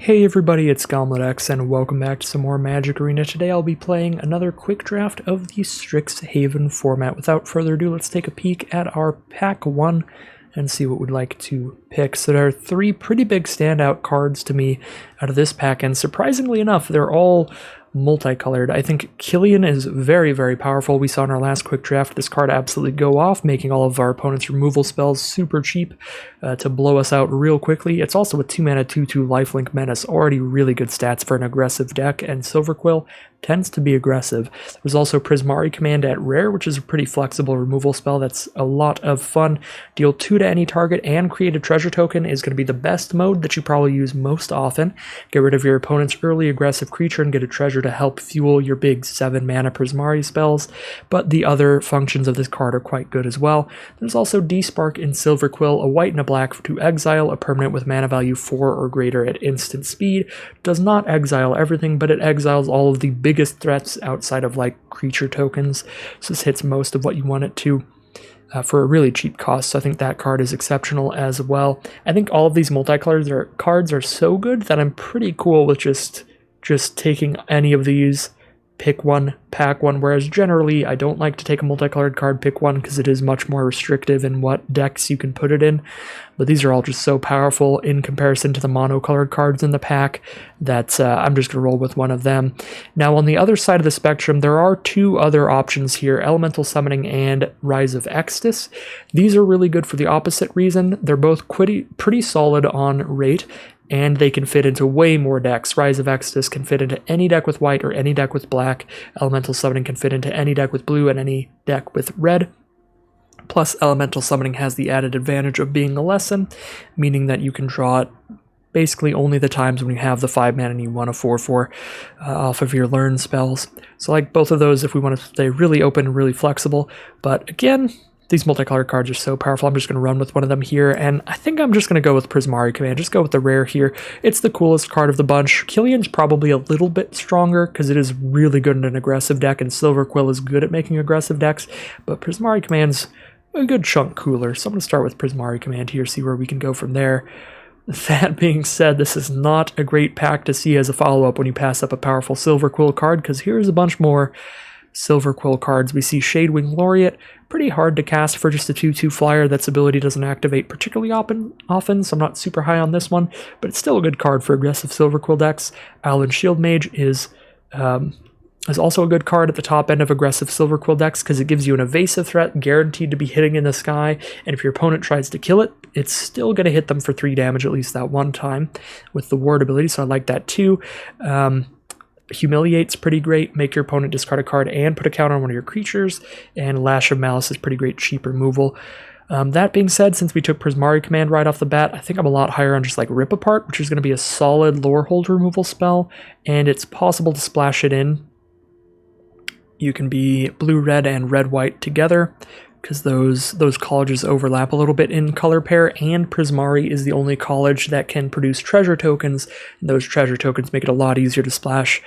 Hey everybody, it's GombletX and welcome back to some more Magic Arena. Today I'll be playing another quick draft of the Strixhaven format. Without further ado, let's take a peek at our pack 1 and see what we'd like to pick. So there are three pretty big standout cards to me out of this pack, and surprisingly enough, they're all multicolored. I think Killian is very, very powerful. We saw in our last quick draft this card absolutely go off, making all of our opponent's removal spells super cheap to blow us out real quickly. It's also a 2-mana 2/2 lifelink menace, already really good stats for an aggressive deck, and Silverquill tends to be aggressive. There's also Prismari command at rare, which is a pretty flexible removal spell that's a lot of fun. Deal 2 to any target and create a treasure token is going to be the best mode that you probably use most often. Get rid of your opponent's early aggressive creature and get a treasure to help fuel your big 7-mana Prismari spells, but the other functions of this card are quite good as well. There's also Despark in Silverquill, a white and a black to exile a permanent with mana value 4 or greater at instant speed. Does not exile everything, but it exiles all of the biggest threats outside of like creature tokens, so this hits most of what you want it to. For a really cheap cost, so I think that card is exceptional as well. I think all of these multicolors cards are so good that I'm pretty cool with just taking any of these, pick one, pack one, whereas generally I don't like to take a multicolored card, pick one, because it is much more restrictive in what decks you can put it in. But these are all just so powerful in comparison to the monocolored cards in the pack that I'm just going to roll with one of them. Now on the other side of the spectrum, there are two other options here, Elemental Summoning and Rise of Extus. These are really good for the opposite reason. They're both pretty solid on rate, and they can fit into way more decks. Rise of Extus can fit into any deck with white or any deck with black. Elemental Summoning can fit into any deck with blue and any deck with red. Plus, Elemental Summoning has the added advantage of being a lesson, meaning that you can draw it basically only the times when you have the 5-mana and you want a 4/4 off of your learn spells. So like both of those if we want to stay really open and really flexible. But again, these multicolored cards are so powerful. I'm just going to run with one of them here, and I think I'm just going to go with Prismari command. Just go with the rare here. It's the coolest card of the bunch. Killian's probably a little bit stronger because it is really good in an aggressive deck, and Silverquill is good at making aggressive decks, but Prismari command's a good chunk cooler. So I'm going to start with Prismari command here, see where we can go from there. That being said, this is not a great pack to see as a follow-up when you pass up a powerful Silverquill card, because here's a bunch more Silverquill cards. We see Shadewing Laureate, pretty hard to cast for just a 2/2 flyer. That's ability doesn't activate particularly often, so I'm not super high on this one, but it's still a good card for aggressive Silverquill decks. Owlin Shield Mage is also a good card at the top end of aggressive Silverquill decks because it gives you an evasive threat guaranteed to be hitting in the sky, and if your opponent tries to kill it, it's still going to hit them for 3 damage at least that one time with the ward ability, so I like that too. Humiliate's pretty great, make your opponent discard a card and put a counter on one of your creatures, and Lash of Malice is pretty great cheap removal. That being said, since we took Prismari command right off the bat, I think I'm a lot higher on just like Rip Apart, which is going to be a solid lore hold removal spell, and it's possible to splash it in. You can be blue, red, and red, white together, because those colleges overlap a little bit in color pair, and Prismari is the only college that can produce treasure tokens, and those treasure tokens make it a lot easier to splash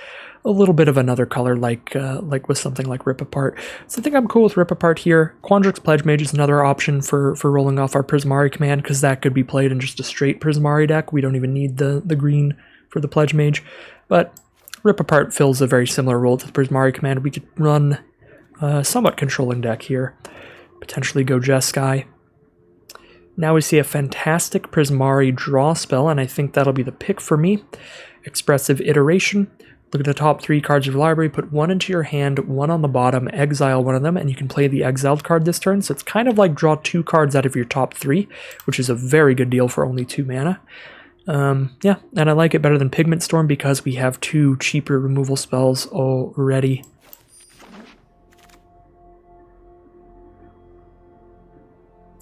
a little bit of another color like with something like Rip Apart. So I think I'm cool with Rip Apart here. Quandrix Pledge Mage is another option for rolling off our Prismari command, because that could be played in just a straight Prismari deck. We don't even need the green for the Pledge Mage, but Rip Apart fills a very similar role to the Prismari command. We could run a somewhat controlling deck here. Potentially go Jeskai. Now we see a fantastic Prismari draw spell, and I think that'll be the pick for me. Expressive Iteration. Look at the top 3 cards of your library, put 1 into your hand, 1 on the bottom, exile one of them, and you can play the exiled card this turn. So it's kind of like draw 2 cards out of your top 3, which is a very good deal for only 2 mana. Yeah, and I like it better than Pigment Storm because we have 2 cheaper removal spells already.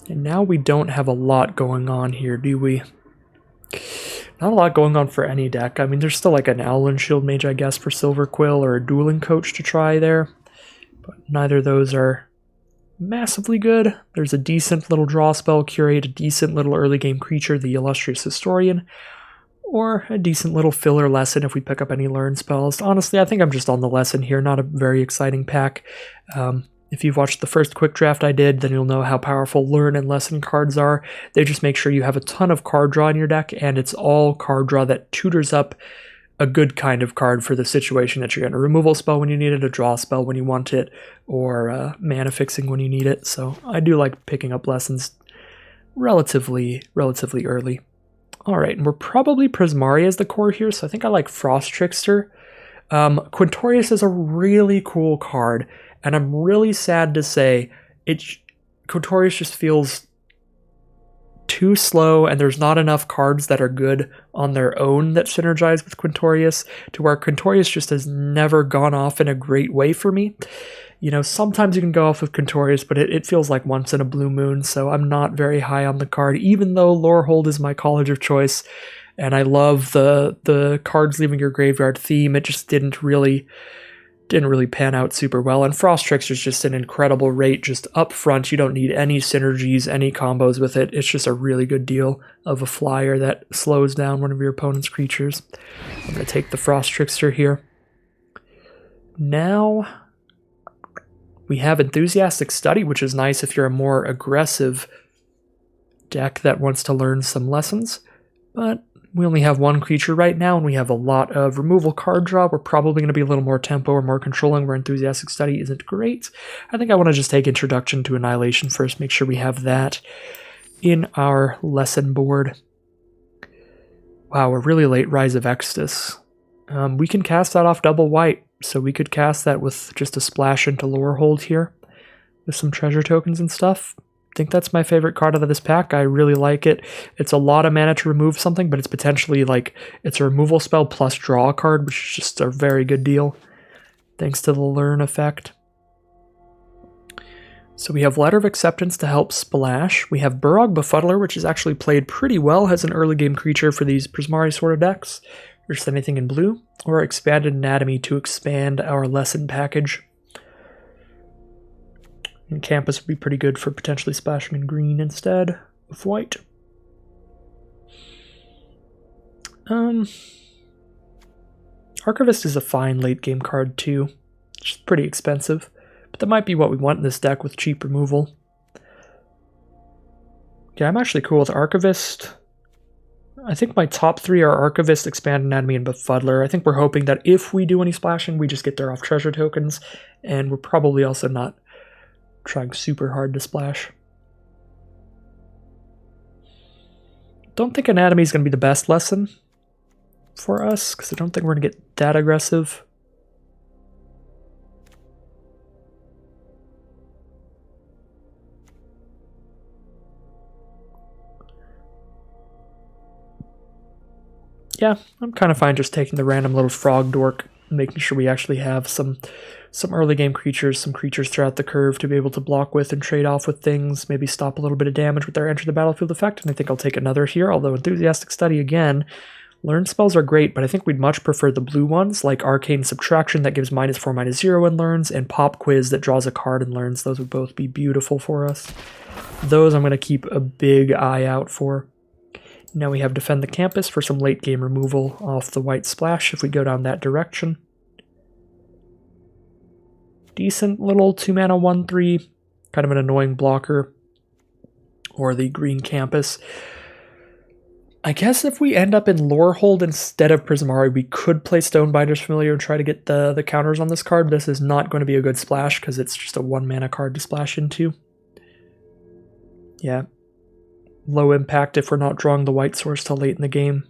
And now we don't have a lot going on here, do we? Not a lot going on for any deck. I mean, there's still like an Owlin Shield Mage, I guess, for Silverquill, or a Dueling Coach to try there. But neither of those are massively good. There's a decent little draw spell, Curate, a decent little early game creature, the Illustrious Historian, or a decent little filler lesson if we pick up any learn spells. Honestly, I think I'm just on the lesson here, not a very exciting pack. If you've watched the first quick draft I did, then you'll know how powerful learn and lesson cards are. They just make sure you have a ton of card draw in your deck, and it's all card draw that tutors up a good kind of card for the situation that you're in. A removal spell when you need it, a draw spell when you want it, or mana fixing when you need it. So I do like picking up lessons relatively early. Alright, and we're probably Prismari as the core here, so I think I like Frost Trickster. Quintorius is a really cool card, and I'm really sad to say Quintorius just feels too slow, and there's not enough cards that are good on their own that synergize with Quintorius, to where Quintorius just has never gone off in a great way for me. You know, sometimes you can go off with Quintorius, but it feels like once in a blue moon, so I'm not very high on the card, even though Lorehold is my college of choice, and I love the cards leaving your graveyard theme. It just didn't really pan out super well, and Frost Trickster is just an incredible rate just up front. You don't need any synergies, any combos with it. It's just a really good deal of a flyer that slows down one of your opponent's creatures. I'm going to take the Frost Trickster here. Now we have Enthusiastic Study, which is nice if you're a more aggressive deck that wants to learn some lessons, but we only have one creature right now, and we have a lot of removal card draw. We're probably going to be a little more tempo or more controlling, where Enthusiastic Study isn't great. I think I want to just take Introduction to Annihilation first, make sure we have that in our lesson board. Wow, we're really late Rise of Extus. We can cast that off double white, so we could cast that with just a splash into Lorehold here with some treasure tokens and stuff. I think that's my favorite card out of this pack. I really like it. It's a lot of mana to remove something, but it's potentially like it's a removal spell plus draw a card, which is just a very good deal thanks to the learn effect. So we have Letter of Acceptance to help splash. We have Burog Befuddler, which is actually played pretty well as an early game creature for these Prismari sort of decks, or just anything in blue, or Expanded Anatomy to expand our lesson package. And Campus would be pretty good for potentially splashing in green instead of white. Archivist is a fine late game card too. It's just pretty expensive, but that might be what we want in this deck with cheap removal. Yeah, I'm actually cool with Archivist. I think my top three are Archivist, Expanded Anatomy, and Befuddler. I think we're hoping that if we do any splashing, we just get there off treasure tokens, and we're probably also not trying super hard to splash. Don't think Anatomy is going to be the best lesson for us, because I don't think we're going to get that aggressive. Yeah, I'm kind of fine just taking the random little frog dork, making sure we actually have some early game creatures, some creatures throughout the curve to be able to block with and trade off with things, maybe stop a little bit of damage with their Enter the Battlefield effect, and I think I'll take another here, although Enthusiastic Study again. Learn spells are great, but I think we'd much prefer the blue ones, like Arcane Subtraction that gives -4/-0 and learns, and Pop Quiz that draws a card and learns. Those would both be beautiful for us. Those I'm going to keep a big eye out for. Now we have Defend the Campus for some late game removal off the white splash if we go down that direction. Decent little 2-mana 1/3, kind of an annoying blocker, or the green Campus. I guess if we end up in Lorehold instead of Prismari, we could play Stonebinder's Familiar and try to get the counters on this card. This is not going to be a good splash because it's just a 1-mana card to splash into. Yeah. Low impact if we're not drawing the white source till late in the game.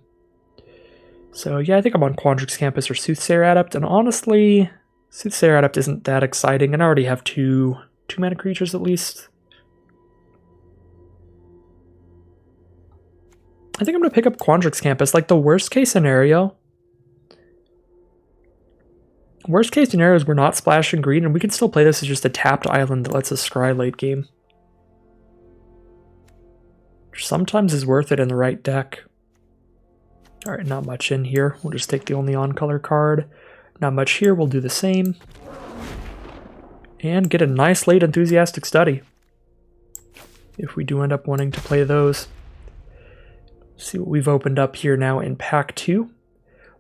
So yeah, I think I'm on Quandrix Campus or Soothsayer Adept, and honestly, Soothsayer Adept isn't that exciting, and I already have two 2-mana creatures at least. I think I'm going to pick up Quandrix Campus. Like, the worst case scenario... Worst case scenario is we're not splashing green, and we can still play this as just a tapped island that lets us scry late game. Which sometimes is worth it in the right deck. Alright, not much in here. We'll just take the only on-color card. Not much here, we'll do the same. And get a nice late Enthusiastic Study. If we do end up wanting to play those. See what we've opened up here now in pack 2.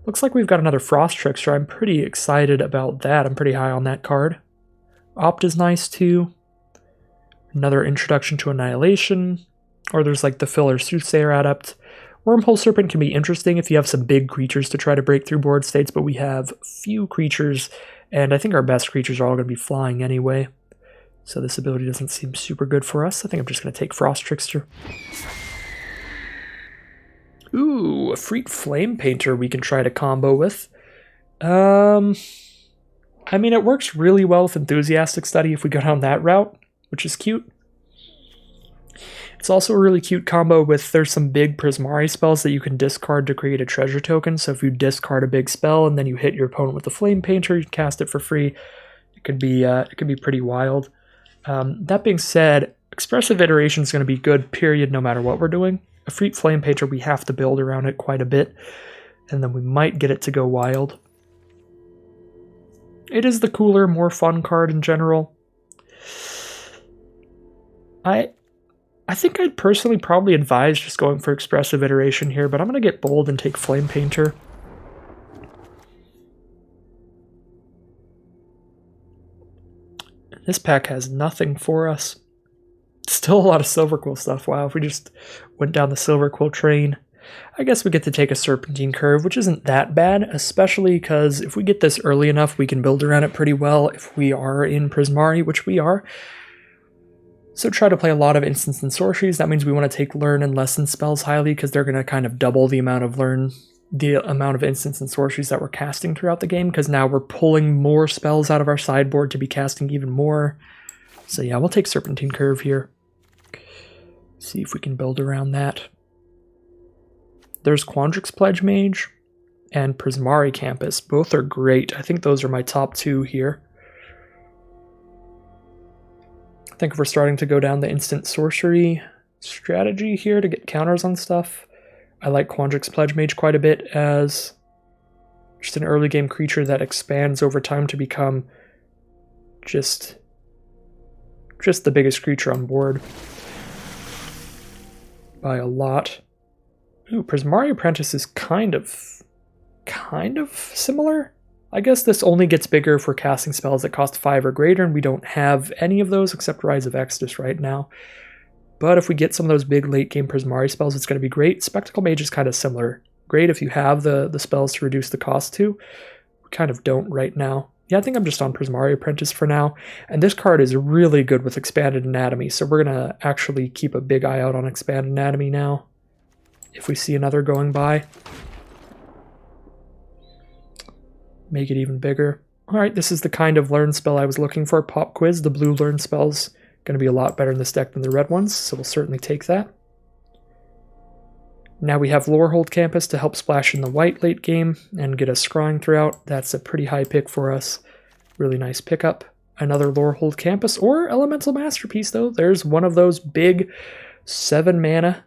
Looks like we've got another Frost Trickster. I'm pretty excited about that. I'm pretty high on that card. Opt is nice too. Another Introduction to Annihilation. Or there's like the Filler Soothsayer Adept. Wormhole Serpent can be interesting if you have some big creatures to try to break through board states, but we have few creatures, and I think our best creatures are all going to be flying anyway. So this ability doesn't seem super good for us. I think I'm just going to take Frost Trickster. Ooh, a Freak Flame Painter we can try to combo with. I mean, it works really well with Enthusiastic Study if we go down that route, which is cute. It's also a really cute combo with, there's some big Prismari spells that you can discard to create a treasure token. So if you discard a big spell and then you hit your opponent with a Flame Painter, you can cast it for free. It could be pretty wild. That being said, Expressive Iteration is going to be good, period, no matter what we're doing. A Freak Flame Painter, we have to build around it quite a bit, and then we might get it to go wild. It is the cooler, more fun card in general. I think I'd personally probably advise just going for Expressive Iteration here, but I'm going to get bold and take Flame Painter. This pack has nothing for us. Still a lot of Silver Quill stuff. Wow, if we just went down the Silver Quill train. I guess we get to take a Serpentine Curve, which isn't that bad, especially because if we get this early enough, we can build around it pretty well if we are in Prismari, which we are. So try to play a lot of instants and sorceries. That means we want to take learn and lesson spells highly because they're going to kind of double the amount of instants and sorceries that we're casting throughout the game, because now we're pulling more spells out of our sideboard to be casting even more. So yeah, we'll take Serpentine Curve here. See if we can build around that. There's Quandrix Pledge Mage and Prismari Campus. Both are great. I think those are my top two here. I think if we're starting to go down the instant sorcery strategy here to get counters on stuff, I like Quandrix Pledge Mage quite a bit as just an early game creature that expands over time to become just the biggest creature on board by a lot. Ooh, Prismari Apprentice is kind of similar. I guess this only gets bigger if we're casting spells that cost 5 or greater, and we don't have any of those except Rise of Exodus right now. But if we get some of those big late-game Prismari spells, it's going to be great. Spectacle Mage is kind of similar. Great if you have the spells to reduce the cost to. We kind of don't right now. Yeah, I think I'm just on Prismari Apprentice for now. And this card is really good with Expanded Anatomy, so we're going to actually keep a big eye out on Expanded Anatomy now if we see another going by. Make it even bigger. Alright, this is the kind of learn spell I was looking for. Pop Quiz, the blue learn spell's going to be a lot better in this deck than the red ones, so we'll certainly take that. Now we have Lorehold Campus to help splash in the white late game and get us scrying throughout. That's a pretty high pick for us. Really nice pickup. Another Lorehold Campus or Elemental Masterpiece, though. There's one of those big 7 mana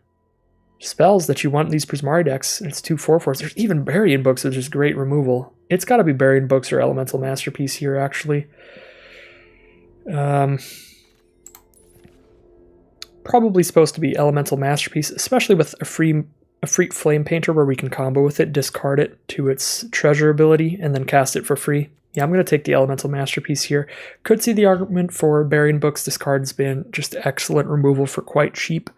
spells that you want in these Prismari decks. It's 2 4/4s. There's even Burying Books, which is great removal. It's got to be Burying Books or Elemental Masterpiece here, actually. Probably supposed to be Elemental Masterpiece, especially with a Freak Flame Painter where we can combo with it, discard it to its treasure ability, and then cast it for free. Yeah, I'm going to take the Elemental Masterpiece here. Could see the argument for Burying Books. This card's been just excellent removal for quite cheap.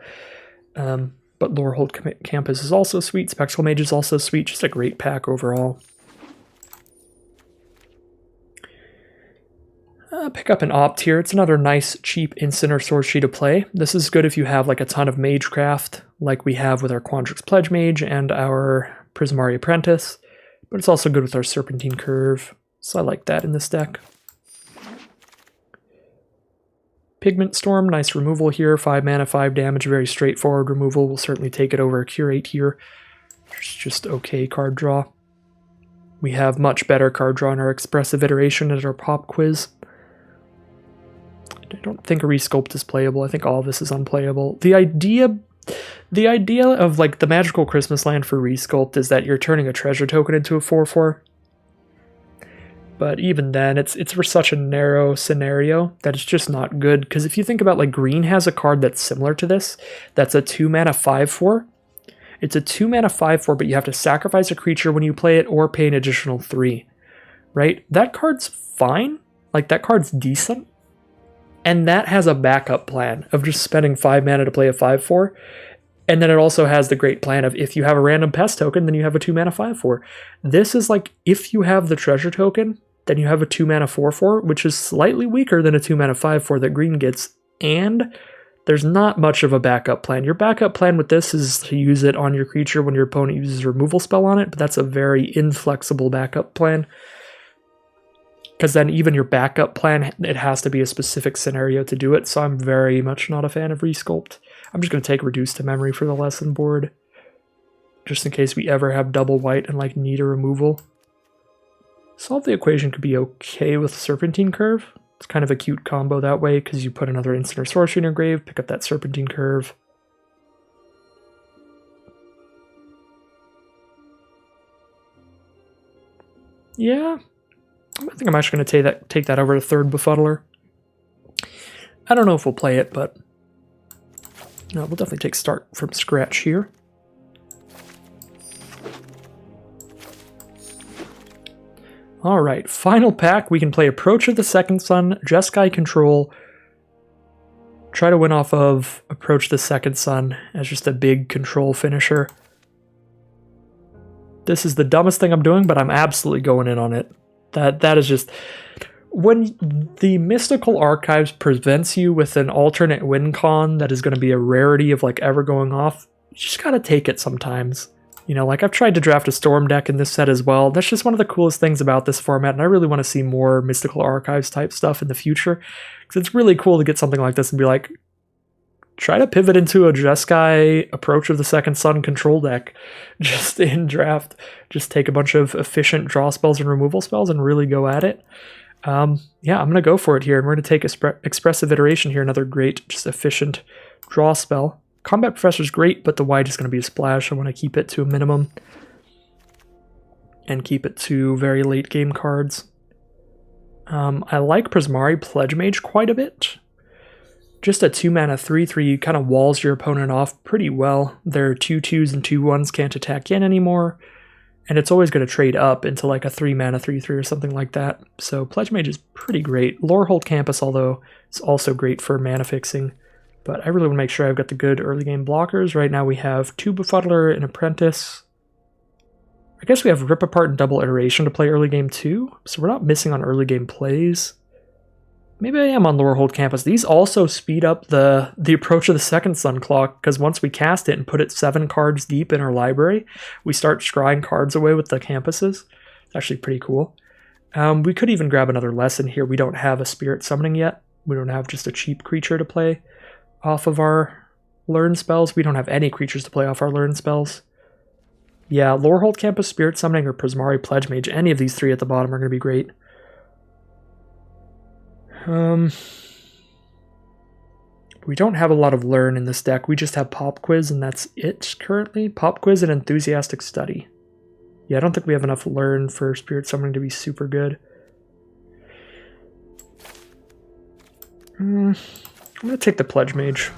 But Lorehold Campus is also sweet. Spectacle Mage is also sweet. Just a great pack overall. Pick up an Opt here. It's another nice, cheap instant or sorcery to play. This is good if you have like a ton of Magecraft, like we have with our Quandrix Pledge Mage and our Prismari Apprentice. But it's also good with our Serpentine Curve, so I like that in this deck. Pigment Storm, nice removal here. 5 mana, 5 damage, very straightforward removal. We'll certainly take it over a Curate here. It's just okay card draw. We have much better card draw in our Expressive Iteration and our Pop Quiz. I don't think a Resculpt is playable. I think all of this is unplayable. The idea of like the Magical Christmas Land for Resculpt is that you're turning a treasure token into a 4/4. But even then, it's for such a narrow scenario that it's just not good. Because if you think about, like, green has a card that's similar to this. That's a 2 mana 5/4. It's a 2 mana 5/4, but you have to sacrifice a creature when you play it or pay an additional 3. Right? That card's fine. Like, that card's decent. And that has a backup plan of just spending 5 mana to play a 5/4. And then it also has the great plan of if you have a random pest token, then you have a 2 mana 5/4. This is like if you have the treasure token, then you have a 2 mana 4/4, which is slightly weaker than a 2 mana 5/4 that green gets. And there's not much of a backup plan. Your backup plan with this is to use it on your creature when your opponent uses a removal spell on it, but that's a very inflexible backup plan. Because then even your backup plan, it has to be a specific scenario to do it, so I'm very much not a fan of Resculpt. I'm just going to take Reduce to Memory for the lesson board, just in case we ever have double white and like need a removal. Solve the Equation could be okay with Serpentine Curve. It's kind of a cute combo that way, because you put another instant or sorcery in your grave, pick up that Serpentine Curve. Yeah. I think I'm actually going to take that over to third Befuddler. I don't know if we'll play it, but no, we'll definitely take start from scratch here. All right, final pack. We can play Approach of the Second Sun, Jeskai Control. Try to win off of Approach the Second Sun as just a big control finisher. This is the dumbest thing I'm doing, but I'm absolutely going in on it. That is just... When the Mystical Archives presents you with an alternate win con that is going to be a rarity of like ever going off, you just gotta take it sometimes. You know, like I've tried to draft a Storm deck in this set as well. That's just one of the coolest things about this format, and I really want to see more Mystical Archives type stuff in the future. Because it's really cool to get something like this and be like, try to pivot into a Jeskai Approach of the Second Sun control deck just in draft. Just take a bunch of efficient draw spells and removal spells and really go at it. Yeah, I'm going to go for it here, and we're going to take Expressive Iteration here, another great, just efficient draw spell. Combat Professor is great, but the white is going to be a splash. I want to keep it to a minimum and keep it to very late game cards. I like Prismari Pledge Mage quite a bit. Just a 2 mana 3/3 kind of walls your opponent off pretty well. Their 2/2s and 2/1s can't attack in anymore. And it's always going to trade up into like a 3 mana 3/3 or something like that. So Pledge Mage is pretty great. Lorehold Campus, although, is also great for mana fixing. But I really want to make sure I've got the good early game blockers. Right now we have 2 Befuddler and Apprentice. I guess we have Rip Apart and Double Iteration to play early game too. So we're not missing on early game plays. Maybe I am on Lorehold Campus. These also speed up the Approach of the Second Sun clock, because once we cast it and put it 7 cards deep in our library, we start scrying cards away with the campuses. It's actually pretty cool. We could even grab another lesson here. We don't have a Spirit Summoning yet. We don't have just a cheap creature to play off of our Learn spells. We don't have any creatures to play off our Learn spells. Yeah, Lorehold Campus, Spirit Summoning, or Prismari Pledge Mage. Any of these 3 at the bottom are going to be great. We don't have a lot of Learn in this deck. We just have Pop Quiz, and that's it currently. Pop Quiz and Enthusiastic Study. Yeah, I don't think we have enough Learn for Spirit Summoning to be super good. I'm going to take the Pledge Mage.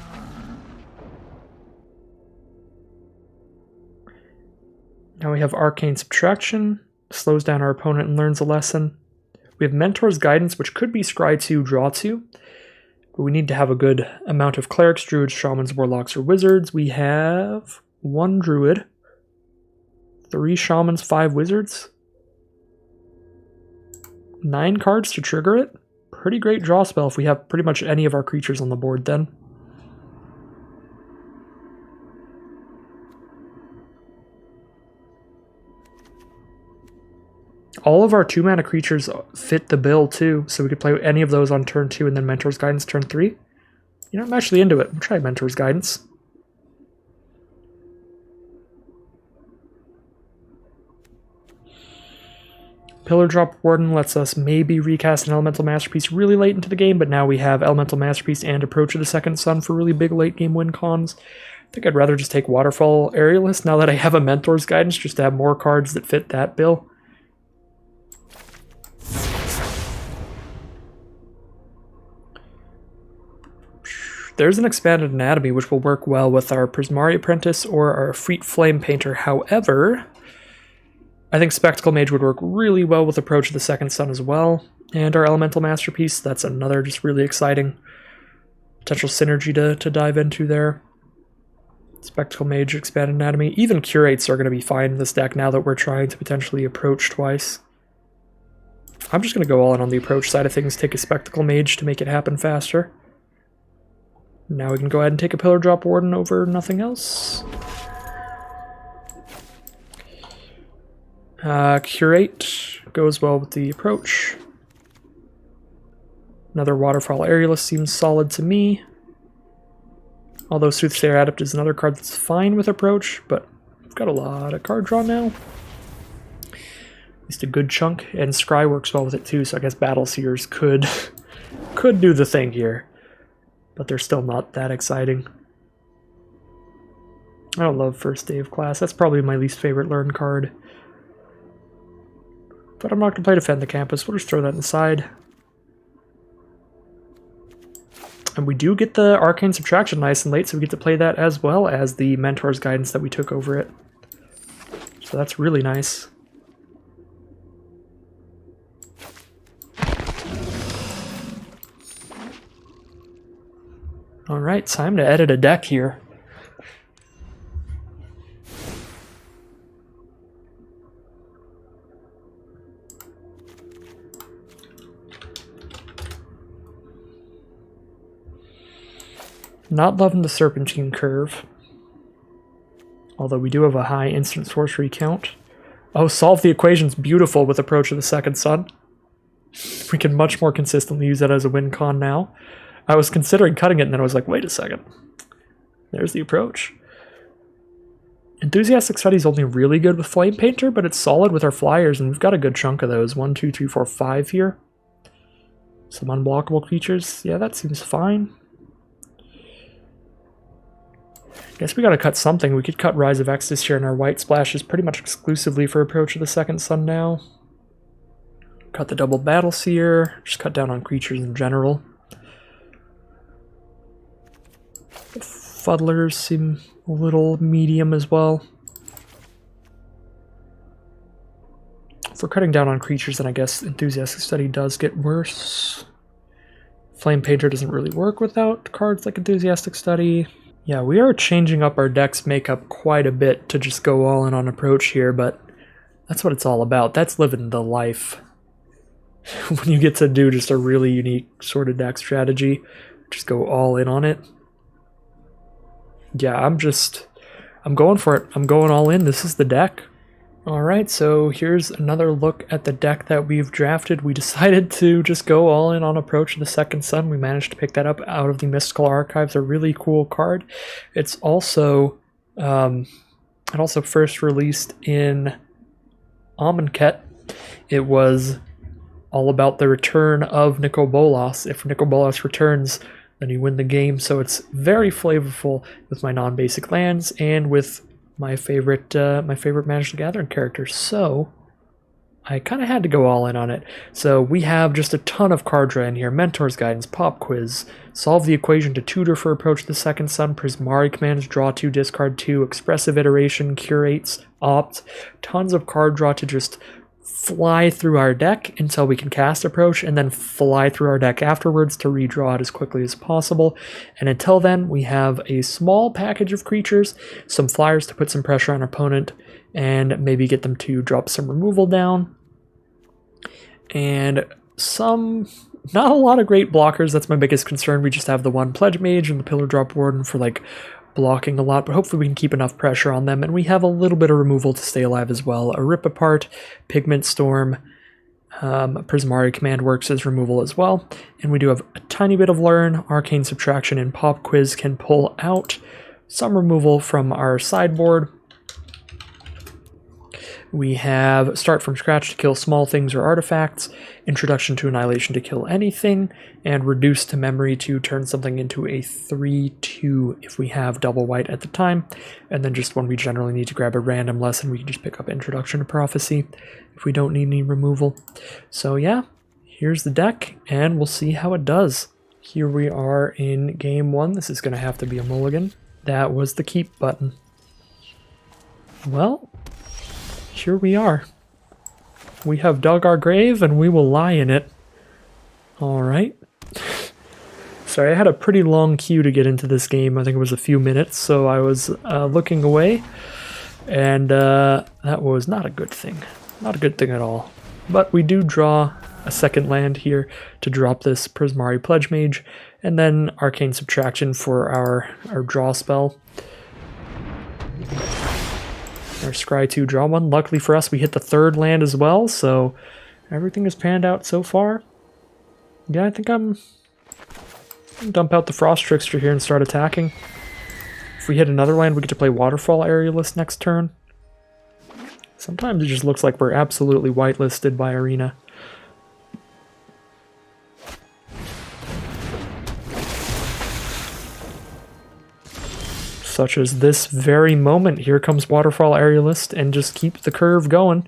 Now we have Arcane Subtraction. Slows down our opponent and learns a lesson. We have Mentor's Guidance, which could be Scry 2, Draw 2. But we need to have a good amount of Clerics, Druids, Shamans, Warlocks, or Wizards. We have 1 Druid, 3 Shamans, 5 Wizards, 9 cards to trigger it. Pretty great draw spell if we have pretty much any of our creatures on the board then. All of our 2 mana creatures fit the bill too, so we could play any of those on turn 2 and then Mentor's Guidance turn 3. You know, I'm actually into it. We'll try Mentor's Guidance. Pillar Drop Warden lets us maybe recast an Elemental Masterpiece really late into the game, but now we have Elemental Masterpiece and Approach of the Second Sun for really big late game win cons. I think I'd rather just take Waterfall Aerialist now that I have a Mentor's Guidance, just to have more cards that fit that bill. There's an Expanded Anatomy, which will work well with our Prismari Apprentice or our Freet Flame Painter. However, I think Spectacle Mage would work really well with Approach of the Second Sun as well. And our Elemental Masterpiece, that's another just really exciting potential synergy to dive into there. Spectacle Mage, Expanded Anatomy. Even Curates are going to be fine in this deck now that we're trying to potentially approach twice. I'm just going to go all in on the approach side of things, take a Spectacle Mage to make it happen faster. Now we can go ahead and take a Pillar Drop Warden over nothing else. Curate goes well with the approach. Another Waterfall Aerialist seems solid to me. Although Soothsayer Adept is another card that's fine with approach, but we've got a lot of card draw now. At least a good chunk, and Scry works well with it too, so I guess Battle Seers could do the thing here. But they're still not that exciting. I don't love First Day of Class. That's probably my least favorite learn card. But I'm not going to play Defend the Campus. We'll just throw that in the side. And we do get the Arcane Subtraction nice and late, so we get to play that as well as the Mentor's Guidance that we took over it. So that's really nice. Alright, time to edit a deck here. Not loving the Serpentine Curve. Although we do have a high instant sorcery count. Oh, Solve the Equation's beautiful with Approach of the Second Sun. We can much more consistently use that as a win con now. I was considering cutting it and then I was like, wait a second. There's the approach. Enthusiastic Study's only really good with Flame Painter, but it's solid with our flyers, and we've got a good chunk of those. 1, 2, 3, 4, 5 here. Some unblockable creatures. Yeah, that seems fine. Guess we gotta cut something. We could cut Rise of Exodus here, and our white splash is pretty much exclusively for Approach of the Second Sun now. Cut the double Battle Seer. Just cut down on creatures in general. The Fuddlers seem a little medium as well. If we're cutting down on creatures, then I guess Enthusiastic Study does get worse. Flame Painter doesn't really work without cards like Enthusiastic Study. Yeah, we are changing up our deck's makeup quite a bit to just go all in on approach here, but that's what it's all about. That's living the life. When you get to do just a really unique sort of deck strategy, just go all in on it. Yeah, I'm going for it. I'm going all in. This is the deck. Alright, so here's another look at the deck that we've drafted. We decided to just go all in on Approach of the Second Sun. We managed to pick that up out of the Mystical Archives, a really cool card. It's also first released in Amonkhet. It was all about the return of Nicol Bolas. If Nicol Bolas returns, then you win the game. So it's very flavorful with my non-basic lands and with my favorite Magic the Gathering character. So I kind of had to go all in on it. So we have just a ton of card draw in here. Mentor's Guidance, Pop Quiz, Solve the Equation to tutor for Approach the Second Sun, Prismari commands, draw 2, discard 2, Expressive Iteration, Curates, Opt. Tons of card draw to just fly through our deck until we can cast Approach, and then fly through our deck afterwards to redraw it as quickly as possible. And until then, we have a small package of creatures, some flyers to put some pressure on our opponent, and maybe get them to drop some removal down. And not a lot of great blockers. That's my biggest concern. We just have the one Pledge Mage and the Pillar Drop Warden for like blocking a lot, but hopefully we can keep enough pressure on them, and we have a little bit of removal to stay alive as well. A Rip Apart, Pigment Storm, Prismari command works as removal as well, and we do have a tiny bit of Learn. Arcane Subtraction and Pop Quiz can pull out some removal from our sideboard. We have Start from Scratch to kill small things or artifacts, Introduction to Annihilation to kill anything, and Reduce to Memory to turn something into a 3/2 if we have double white at the time, and then just when we generally need to grab a random lesson, we can just pick up Introduction to Prophecy if we don't need any removal. So yeah, here's the deck, and we'll see how it does. Here we are in game 1. This is going to have to be a mulligan. That was the keep button. Well, here we are. We have dug our grave and we will lie in it. Alright. Sorry, I had a pretty long queue to get into this game. I think it was a few minutes, so I was looking away, and that was not a good thing. Not a good thing at all. But we do draw a second land here to drop this Prismari Pledge Mage, and then Arcane Subtraction for our draw spell. Our Scry 2 draw one. Luckily for us, we hit the third land as well, so everything has panned out so far. Yeah, I think I'm gonna dump out the Frost Trickster here and start attacking. If we hit another land, we get to play Waterfall Aerialist next turn. Sometimes it just looks like we're absolutely whitelisted by Arena. Such as this very moment. Here comes Waterfall Aerialist and just keep the curve going.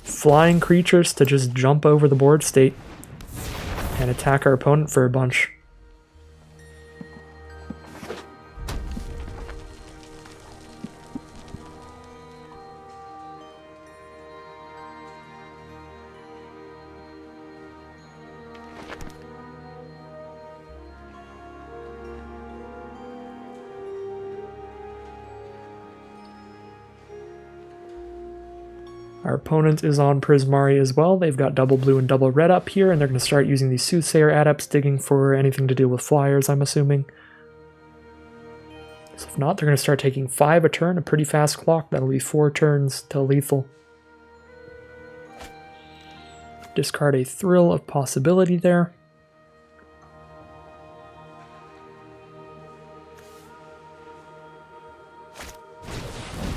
Flying creatures to just jump over the board state and attack our opponent for a bunch. Our opponent is on Prismari as well. They've got double blue and double red up here, and they're going to start using these Soothsayer Adepts, digging for anything to deal with flyers, I'm assuming. So if not, they're going to start taking 5 a turn, a pretty fast clock. That'll be 4 turns till lethal. Discard a Thrill of Possibility there.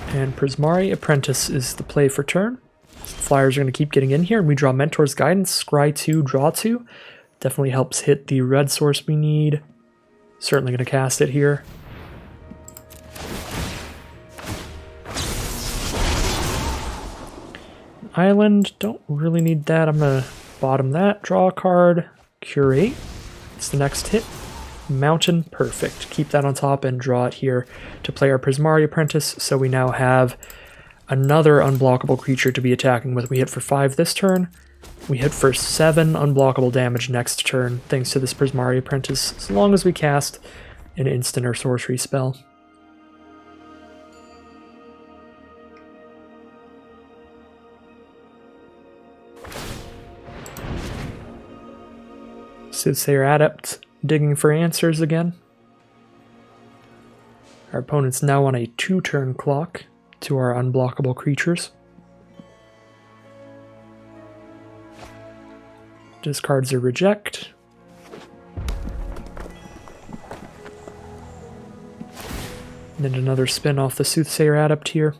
And Prismari Apprentice is the play for turn. Flyers are going to keep getting in here, and we draw Mentor's Guidance, Scry 2, draw 2. Definitely helps hit the red source we need. Certainly going to cast it here. Island, don't really need that. I'm going to bottom that, draw a card, Curate. It's the next hit. Mountain, perfect. Keep that on top and draw it here to play our Prismari Apprentice, so we now have another unblockable creature to be attacking with. We hit for 5 this turn. We hit for 7 unblockable damage next turn, thanks to this Prismari Apprentice, as long as we cast an instant or sorcery spell. Soothsayer Adept digging for answers again. Our opponent's now on a 2-turn clock to our unblockable creatures. Discards a Reject. And then another spin off the Soothsayer Adept here.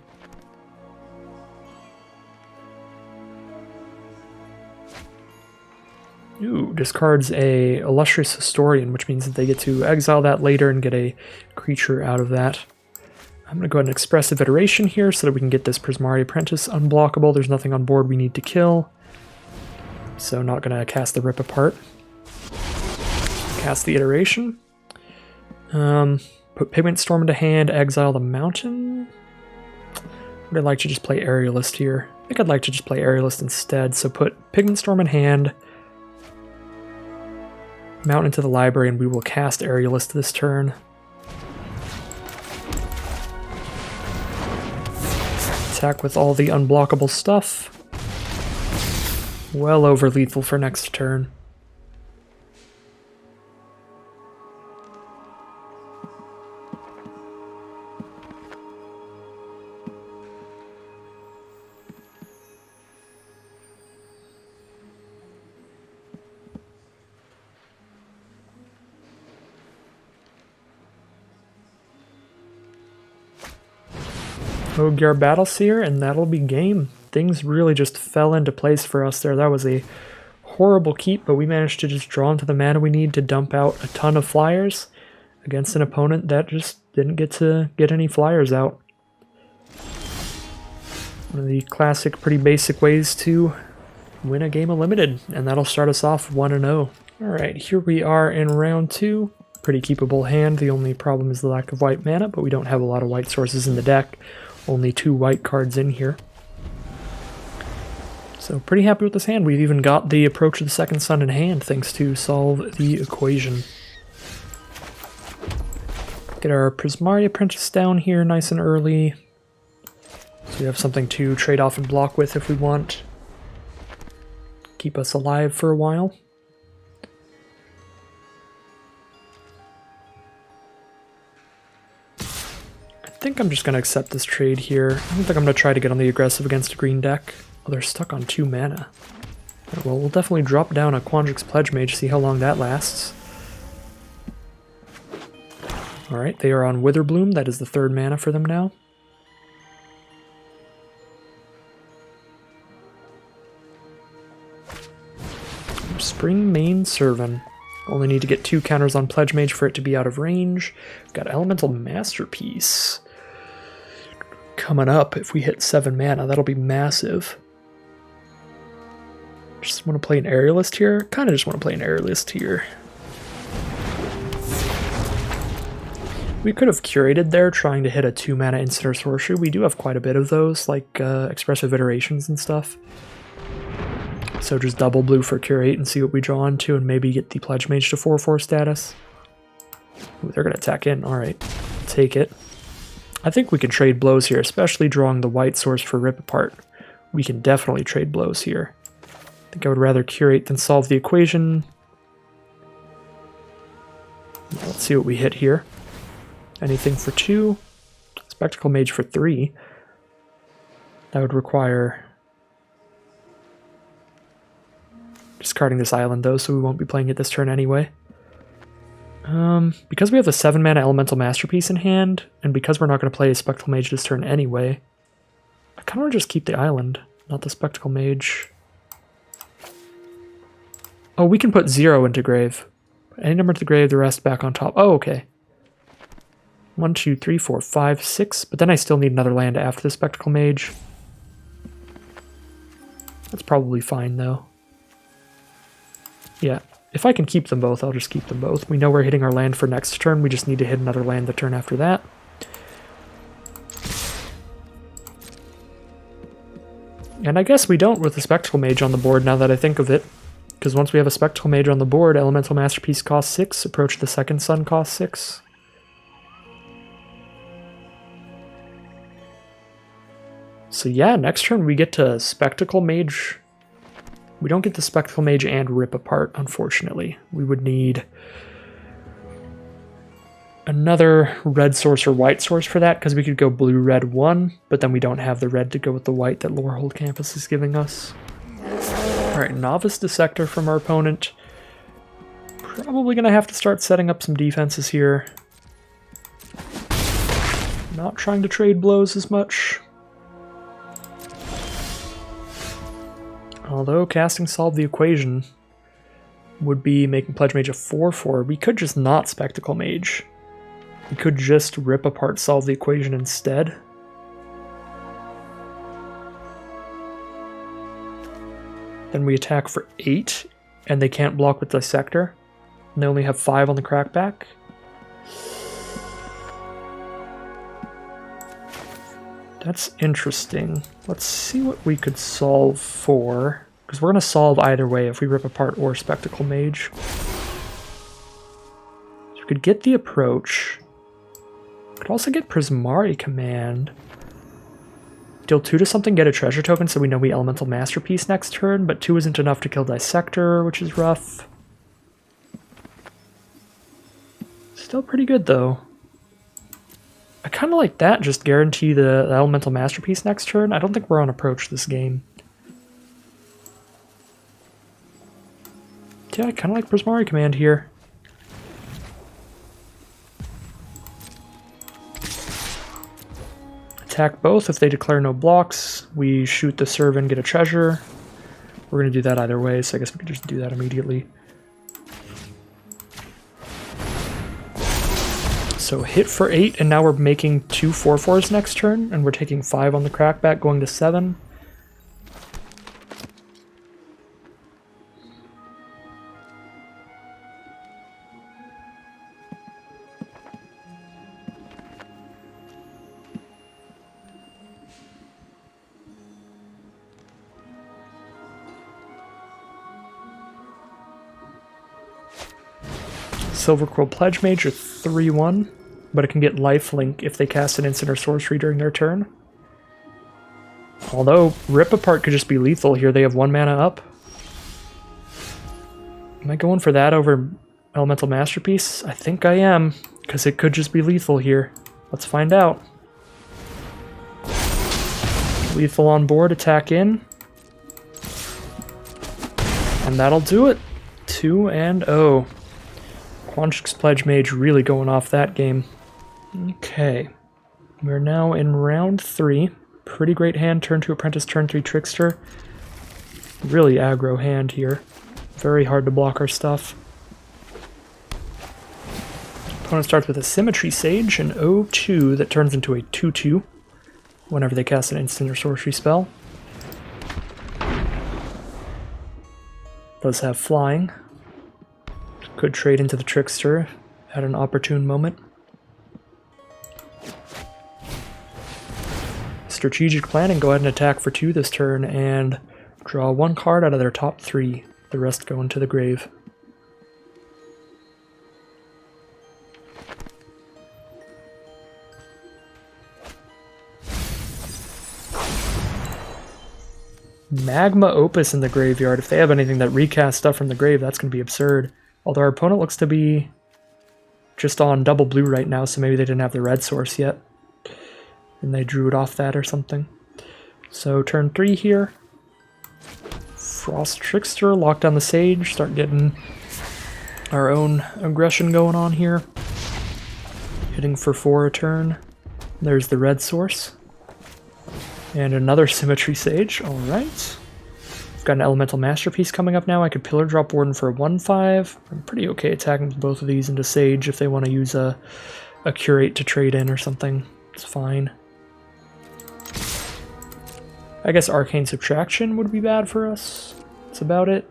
Ooh, discards a Illustrious Historian, which means that they get to exile that later and get a creature out of that. I'm going to go ahead and Expressive Iteration here so that we can get this Prismari Apprentice unblockable. There's nothing on board we need to kill, so not going to cast the Rip Apart. Cast the Iteration. Put Pigment Storm into hand, exile the Mountain. Would I like to just play Aerialist here? I think I'd like to just play Aerialist instead, so put Pigment Storm in hand, Mount into the library, and we will cast Aerialist this turn. Attack with all the unblockable stuff. Well over lethal for next turn. Ogier Battleseer, and that'll be game. Things really just fell into place for us there. That was a horrible keep, but we managed to just draw into the mana we need to dump out a ton of flyers against an opponent that just didn't get to get any flyers out. One of the classic, pretty basic ways to win a game of Limited, and that'll start us off 1-0. Alright, here we are in round 2. Pretty keepable hand. The only problem is the lack of white mana, but we don't have a lot of white sources in the deck. Only 2 white cards in here. So pretty happy with this hand. We've even got the Approach of the Second Sun in hand, thanks to Solve the Equation. Get our Prismari apprentice down here nice and early. So we have something to trade off and block with if we want. Keep us alive for a while. I think I'm just going to accept this trade here. I don't think I'm going to try to get on the aggressive against a green deck. Oh, they're stuck on 2 mana. Right, well, we'll definitely drop down a Quandrix Pledge Mage, see how long that lasts. Alright, they are on Witherbloom. That is the 3rd mana for them now. Spring Main Servant. Only need to get 2 counters on Pledge Mage for it to be out of range. We've got Elemental Masterpiece coming up if we hit 7 mana. That'll be massive. Just want to play an Aerialist here. Kind of just want to play an Aerialist here. We could have curated there, trying to hit a 2 mana instant or sorcery. We do have quite a bit of those, like Expressive Iterations and stuff. So just double blue for curate and see what we draw onto, and maybe get the Pledge Mage to 4/4 status. Ooh, they're going to attack in. Alright, take it. I think we can trade blows here, especially drawing the white source for Rip Apart. We can definitely trade blows here. I think I would rather curate than solve the equation. Let's see what we hit here. Anything for 2. Spectacle Mage for 3. That would require discarding this island though, so we won't be playing it this turn anyway. Because we have the 7 mana Elemental Masterpiece in hand, and because we're not going to play a Spectacle Mage this turn anyway, I kind of want to just keep the island, not the Spectacle Mage. Oh, we can put 0 into grave. Any number to the grave, the rest back on top. Oh, okay. 1, 2, 3, 4, 5, 6, but then I still need another land after the Spectacle Mage. That's probably fine though. Yeah, if I can keep them both, I'll just keep them both. We know we're hitting our land for next turn, we just need to hit another land the turn after that. And I guess we don't with the Spectacle Mage on the board now that I think of it. Because once we have a Spectacle Mage on the board, Elemental Masterpiece costs 6, Approach of the Second Sun costs 6. So yeah, next turn we get to Spectacle Mage. We don't get the Spectacle Mage and Rip Apart, unfortunately. We would need another red source or white source for that, because we could go blue-red 1, but then we don't have the red to go with the white that Lorehold Campus is giving us. Alright, Novice Dissector from our opponent. Probably going to have to start setting up some defenses here. Not trying to trade blows as much. Although casting Solve the Equation would be making Pledge Mage a 4/4, we could just not Spectacle Mage. We could just Rip Apart Solve the Equation instead. Then we attack for 8, and they can't block with Dissector. And they only have 5 on the crackback. That's interesting. Let's see what we could solve for, because we're going to solve either way if we Rip Apart or Spectacle Mage. So we could get the Approach. We could also get Prismari Command. Deal 2 to something, get a treasure token so we know we Elemental Masterpiece next turn, but 2 isn't enough to kill Dissector, which is rough. Still pretty good though. I kind of like that, just guarantee the Elemental Masterpiece next turn. I don't think we're on Approach this game. Yeah, I kind of like Prismari Command here. Attack both. If they declare no blocks, we shoot the Servant, get a treasure. We're going to do that either way, so I guess we could just do that immediately. So hit for 8, and now we're making 2 4/4s next turn, and we're taking 5 on the crackback, going to 7. Silver Quill Pledge Mage, a 3/1. but it can get lifelink if they cast an instant or sorcery during their turn. Although, Rip Apart could just be lethal here. They have 1 mana up. Am I going for that over Elemental Masterpiece? I think I am, because it could just be lethal here. Let's find out. Lethal on board, attack in. And that'll do it. 2-0. Quandrix Pledge Mage really going off that game. Okay. We're now in round 3. Pretty great hand, turn 2 Apprentice, turn 3 Trickster. Really aggro hand here. Very hard to block our stuff. Opponent starts with a Symmetry Sage, an 0-2 that turns into a 2-2 whenever they cast an instant or sorcery spell. Does have flying. Could trade into the Trickster at an opportune moment. Strategic planning, go ahead and attack for 2 this turn and draw 1 card out of their top 3. The rest go into the grave. Magma Opus in the graveyard. If they have anything that recasts stuff from the grave, that's going to be absurd. Although our opponent looks to be just on double blue right now, so maybe they didn't have the red source yet. And they drew it off that or something. So turn 3 here. Frost Trickster, lock down the Sage, start getting our own aggression going on here. Hitting for 4 a turn. There's the red source. And another Symmetry Sage, alright. I've got an Elemental Masterpiece coming up now. I could Pillar Drop Warden for a 1-5. I'm pretty okay attacking both of these into Sage if they want to use a Curate to trade in or something. It's fine. I guess Arcane Subtraction would be bad for us. That's about it.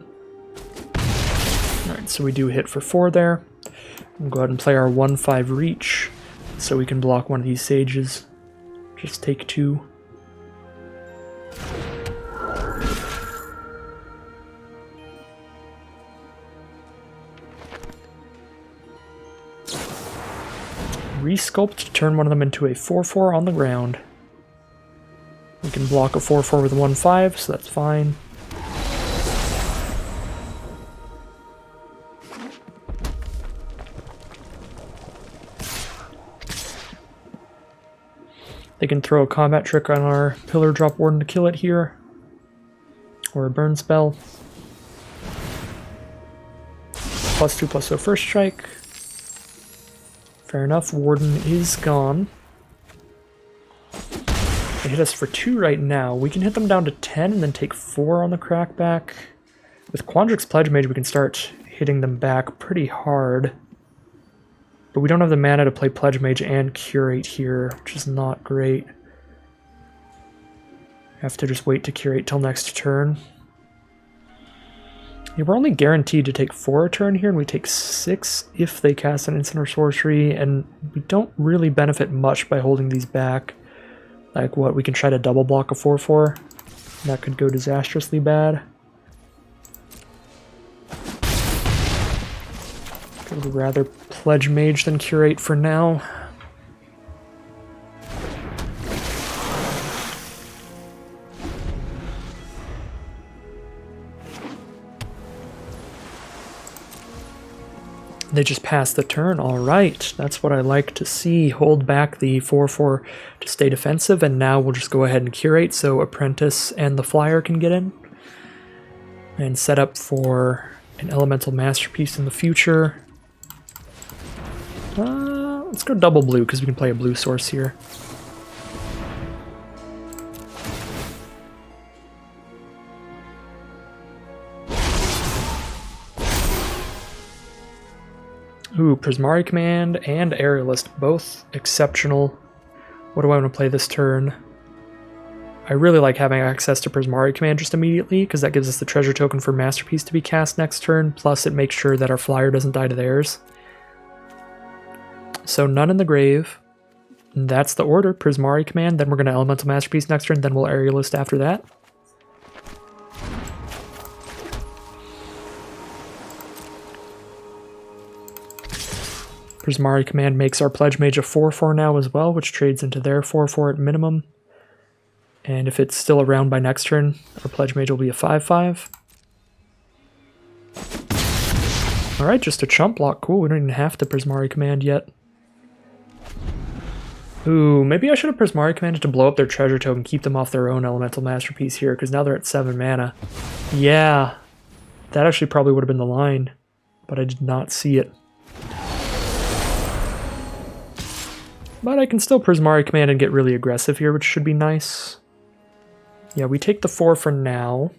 Alright, so we do hit for 4 there. We'll go ahead and play our 1-5 Reach so we can block one of these Sages. Just take 2. Resculpt to turn one of them into a 4-4 on the ground. We can block a 4-4 with a 1-5, so that's fine. They can throw a combat trick on our Pillar Drop Warden to kill it here. Or a burn spell. +2/+0 first strike. Fair enough, Warden is gone. They hit us for 2 right now. We can hit them down to 10 and then take 4 on the crackback. With Quandrix Pledge Mage, we can start hitting them back pretty hard. But we don't have the mana to play Pledge Mage and Curate here, which is not great. Have to just wait to Curate till next turn. Yeah, we're only guaranteed to take 4 a turn here, and we take 6 if they cast an instant or sorcery, and we don't really benefit much by holding these back. Like what, we can try to double block a 4-4. That could go disastrously bad. I would rather Pledge Mage than Curate for now. They just passed the turn. Alright, that's what I like to see. Hold back the 4-4 to stay defensive, and now we'll just go ahead and Curate so Apprentice and the Flyer can get in. And set up for an Elemental Masterpiece in the future. Let's go double blue, because we can play a blue source here. Ooh, Prismari Command and Aerialist, both exceptional. What do I want to play this turn? I really like having access to Prismari Command just immediately, because that gives us the treasure token for Masterpiece to be cast next turn, plus it makes sure that our Flyer doesn't die to theirs. So none in the grave. That's the order, Prismari Command, then we're going to Elemental Masterpiece next turn, then we'll Aerialist after that. Prismari command makes our Pledge Mage a 4/4 now as well, which trades into their 4/4 at minimum. And if it's still around by next turn, our Pledge Mage will be a 5/5. Alright, just a chump block. Cool, we don't even have the Prismari command yet. Ooh, maybe I should have Prismari commanded to blow up their treasure token, keep them off their own Elemental Masterpiece here, because now they're at 7 mana. Yeah, that actually probably would have been the line, but I did not see it. But I can still Prismari command and get really aggressive here, which should be nice. Yeah, we take the 4 for now.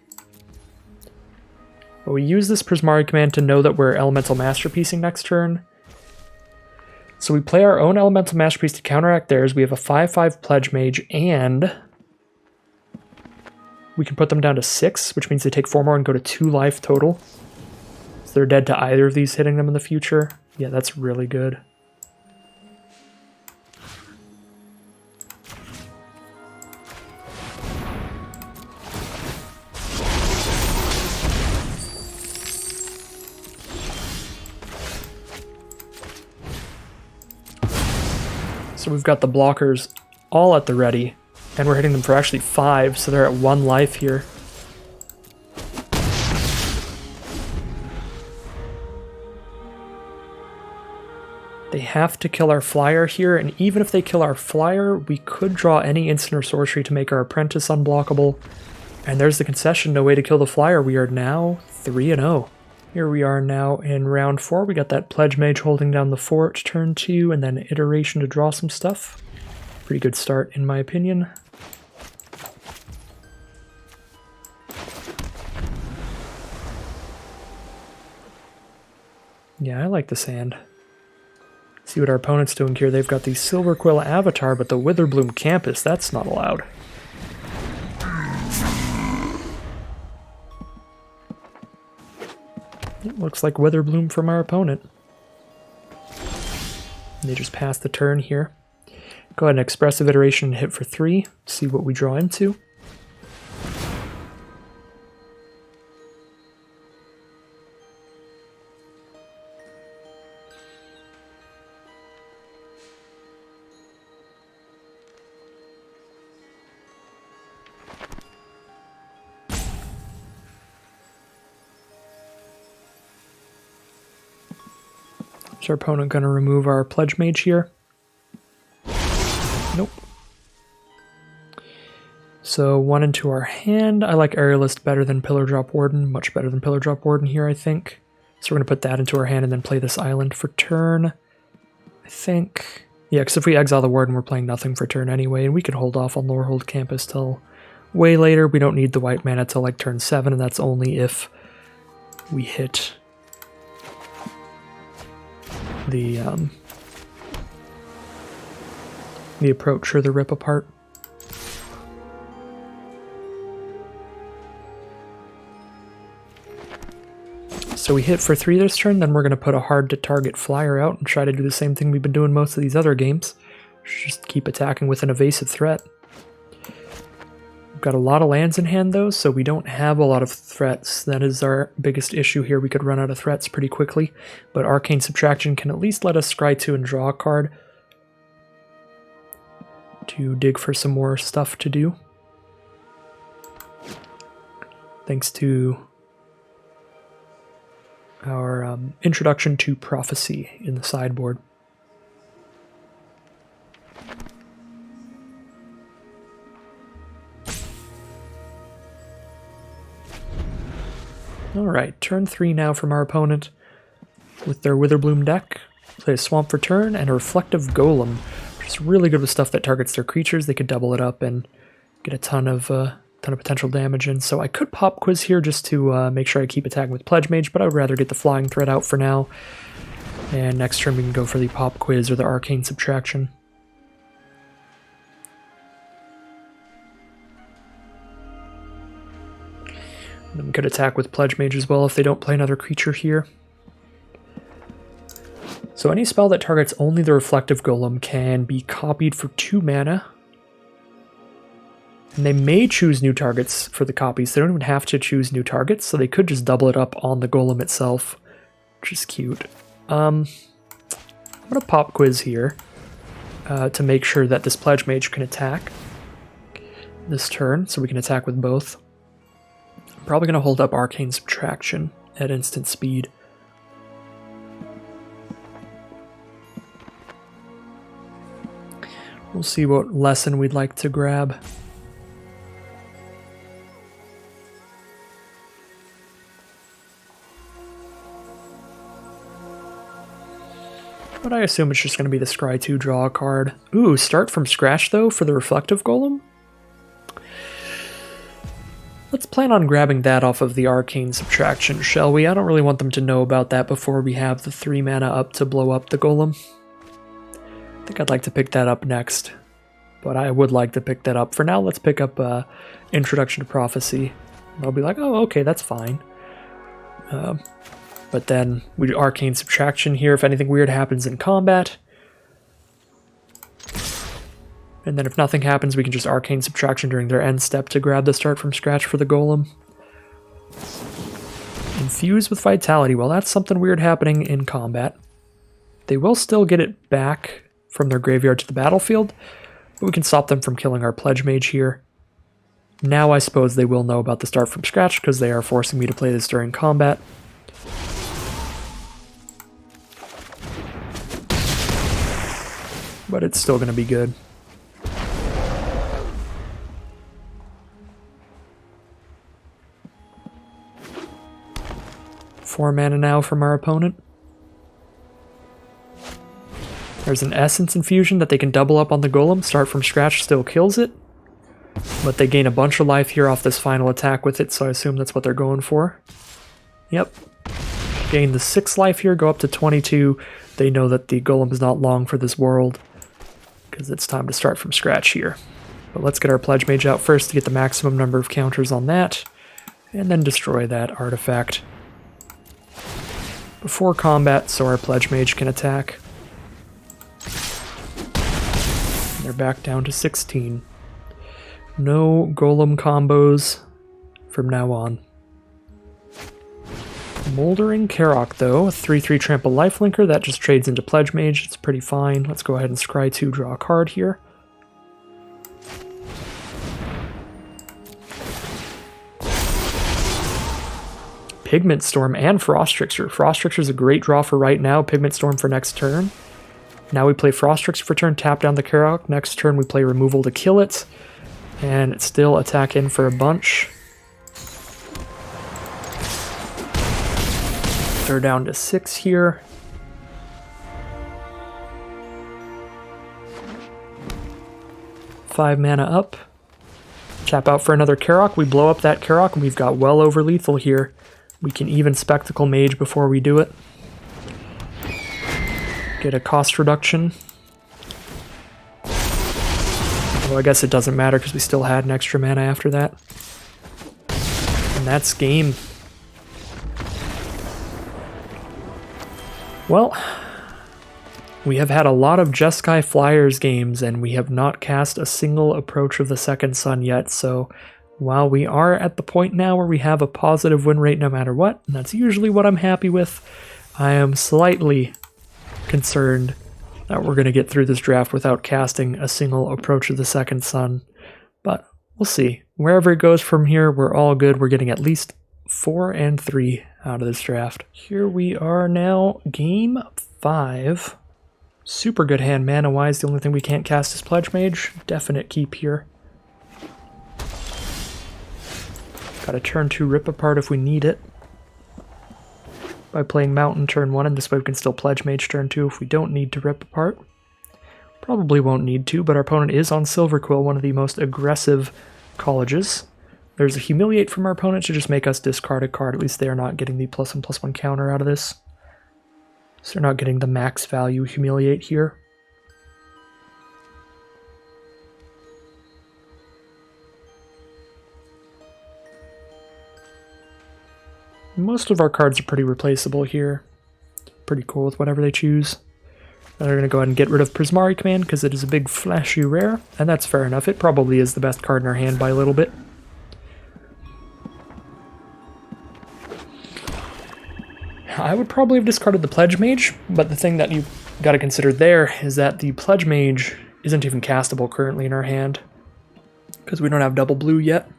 But we use this Prismari command to know that we're Elemental Masterpiecing next turn. So we play our own Elemental Masterpiece to counteract theirs. We have a 5/5 Pledge Mage, and we can put them down to 6, which means they take 4 more and go to 2 life total. So they're dead to either of these hitting them in the future. Yeah, that's really good. So we've got the blockers all at the ready, and we're hitting them for actually 5, so they're at 1 life here. They have to kill our flyer here, and even if they kill our flyer, we could draw any instant or sorcery to make our apprentice unblockable. And there's the concession, no way to kill the flyer. We are now 3-0. Here we are now in round 4. We got that Pledge Mage holding down the fort turn 2, and then iteration to draw some stuff. Pretty good start in my opinion. Yeah, I like the sand. See what our opponent's doing here. They've got the Silver Quill Avatar, but the Witherbloom Campus, that's not allowed. It looks like Witherbloom from our opponent. They just passed the turn here. Go ahead and Expressive Iteration and hit for 3. See what we draw into. Is our opponent going to remove our Pledge Mage here? Nope. So 1 into our hand. I like Aerialist better than Pillar Drop Warden. Much better than Pillar Drop Warden here, I think. So we're going to put that into our hand and then play this island for turn. I think. Yeah, because if we exile the Warden, we're playing nothing for turn anyway. And we could hold off on Lorehold Campus till way later. We don't need the white mana till like turn 7. And that's only if we hit the approach or the rip apart. So we hit for 3 this turn, then we're going to put a hard to target flyer out and try to do the same thing we've been doing most of these other games. Just keep attacking with an evasive threat. We've got a lot of lands in hand though, so we don't have a lot of threats. That is our biggest issue here. We could run out of threats pretty quickly, but Arcane Subtraction can at least let us scry 2 and draw a card to dig for some more stuff to do. Thanks to our Introduction to Prophecy in the sideboard. Alright, turn 3 now from our opponent with their Witherbloom deck. Play a Swamp for turn and a Reflective Golem, which is really good with stuff that targets their creatures. They could double it up and get a ton of potential damage in. So I could pop Quiz here just to make sure I keep attacking with Pledge Mage, but I would rather get the Flying Thread out for now. And next turn we can go for the Pop Quiz or the Arcane Subtraction. And we could attack with Pledge Mage as well if they don't play another creature here. So any spell that targets only the Reflective Golem can be copied for 2 mana. And they may choose new targets for the copies. They don't even have to choose new targets, so they could just double it up on the Golem itself, which is cute. I I'm going to pop quiz here to make sure that this Pledge Mage can attack this turn, so we can attack with both. I'm probably going to hold up Arcane Subtraction at instant speed. We'll see what lesson we'd like to grab. But I assume it's just going to be the Scry 2 draw a card. Ooh, start from scratch though for the Reflective Golem? Let's plan on grabbing that off of the Arcane Subtraction, shall we? I don't really want them to know about that before we have the 3 mana up to blow up the Golem. I think I'd like to pick that up next. But I would like to pick that up. For now, let's pick up Introduction to Prophecy. I'll be like, oh, okay, that's fine. But then we do Arcane Subtraction here if anything weird happens in combat. And then if nothing happens, we can just Arcane Subtraction during their end step to grab the start from scratch for the Golem. Infuse with Vitality. Well, that's something weird happening in combat. They will still get it back from their graveyard to the battlefield, but we can stop them from killing our Pledge Mage here. Now I suppose they will know about the start from scratch because they are forcing me to play this during combat. But it's still going to be good. Four mana now from our opponent. There's an Essence Infusion that they can double up on the Golem. Start from scratch still kills it. But they gain a bunch of life here off this final attack with it, so I assume that's what they're going for. Yep. Gain the 6 life here, go up to 22. They know that the Golem is not long for this world, because it's time to start from scratch here. But let's get our Pledge Mage out first to get the maximum number of counters on that, and then destroy that artifact before combat so our Pledge Mage can attack. And they're back down to 16. No Golem combos from now on. Moldering Karok, though, a 3/3 Trample Lifelinker, that just trades into Pledge Mage. It's pretty fine. Let's go ahead and Scry 2, draw a card here. Pigment Storm and Frost Trickster. Frost Trickster is a great draw for right now. Pigment Storm for next turn. Now we play Frost Trickster for turn, tap down the Karok. Next turn we play Removal to kill it. And it's still attack in for a bunch. They're down to 6 here. Five mana up. Tap out for another Karok. We blow up that Karok and we've got well over lethal here. We can even Spectacle Mage before we do it. Get a cost reduction. Well, I guess it doesn't matter because we still had an extra mana after that. And that's game. Well, we have had a lot of Jeskai Flyers games and we have not cast a single Approach of the Second Sun yet, so while we are at the point now where we have a positive win rate no matter what, and that's usually what I'm happy with, I am slightly concerned that we're going to get through this draft without casting a single Approach of the Second Sun, but we'll see. Wherever it goes from here, we're all good. We're getting at least 4 and 3 out of this draft. Here we are now, game 5. Super good hand mana-wise. The only thing we can't cast is Pledge Mage. Definite keep here. Got a turn 2 Rip Apart if we need it. By playing Mountain turn 1, and this way we can still Pledge Mage turn 2 if we don't need to Rip Apart. Probably won't need to, but our opponent is on Silver Quill, one of the most aggressive colleges. There's a Humiliate from our opponent to just make us discard a card. At least they are not getting the +1/+1 counter out of this. So they're not getting the max value Humiliate here. Most of our cards are pretty replaceable here. Pretty cool with whatever they choose. They're going to go ahead and get rid of Prismari Command because it is a big flashy rare, and that's fair enough. It probably is the best card in our hand by a little bit. I would probably have discarded the Pledge Mage, but the thing that you got to consider there is that the Pledge Mage isn't even castable currently in our hand because we don't have double blue yet.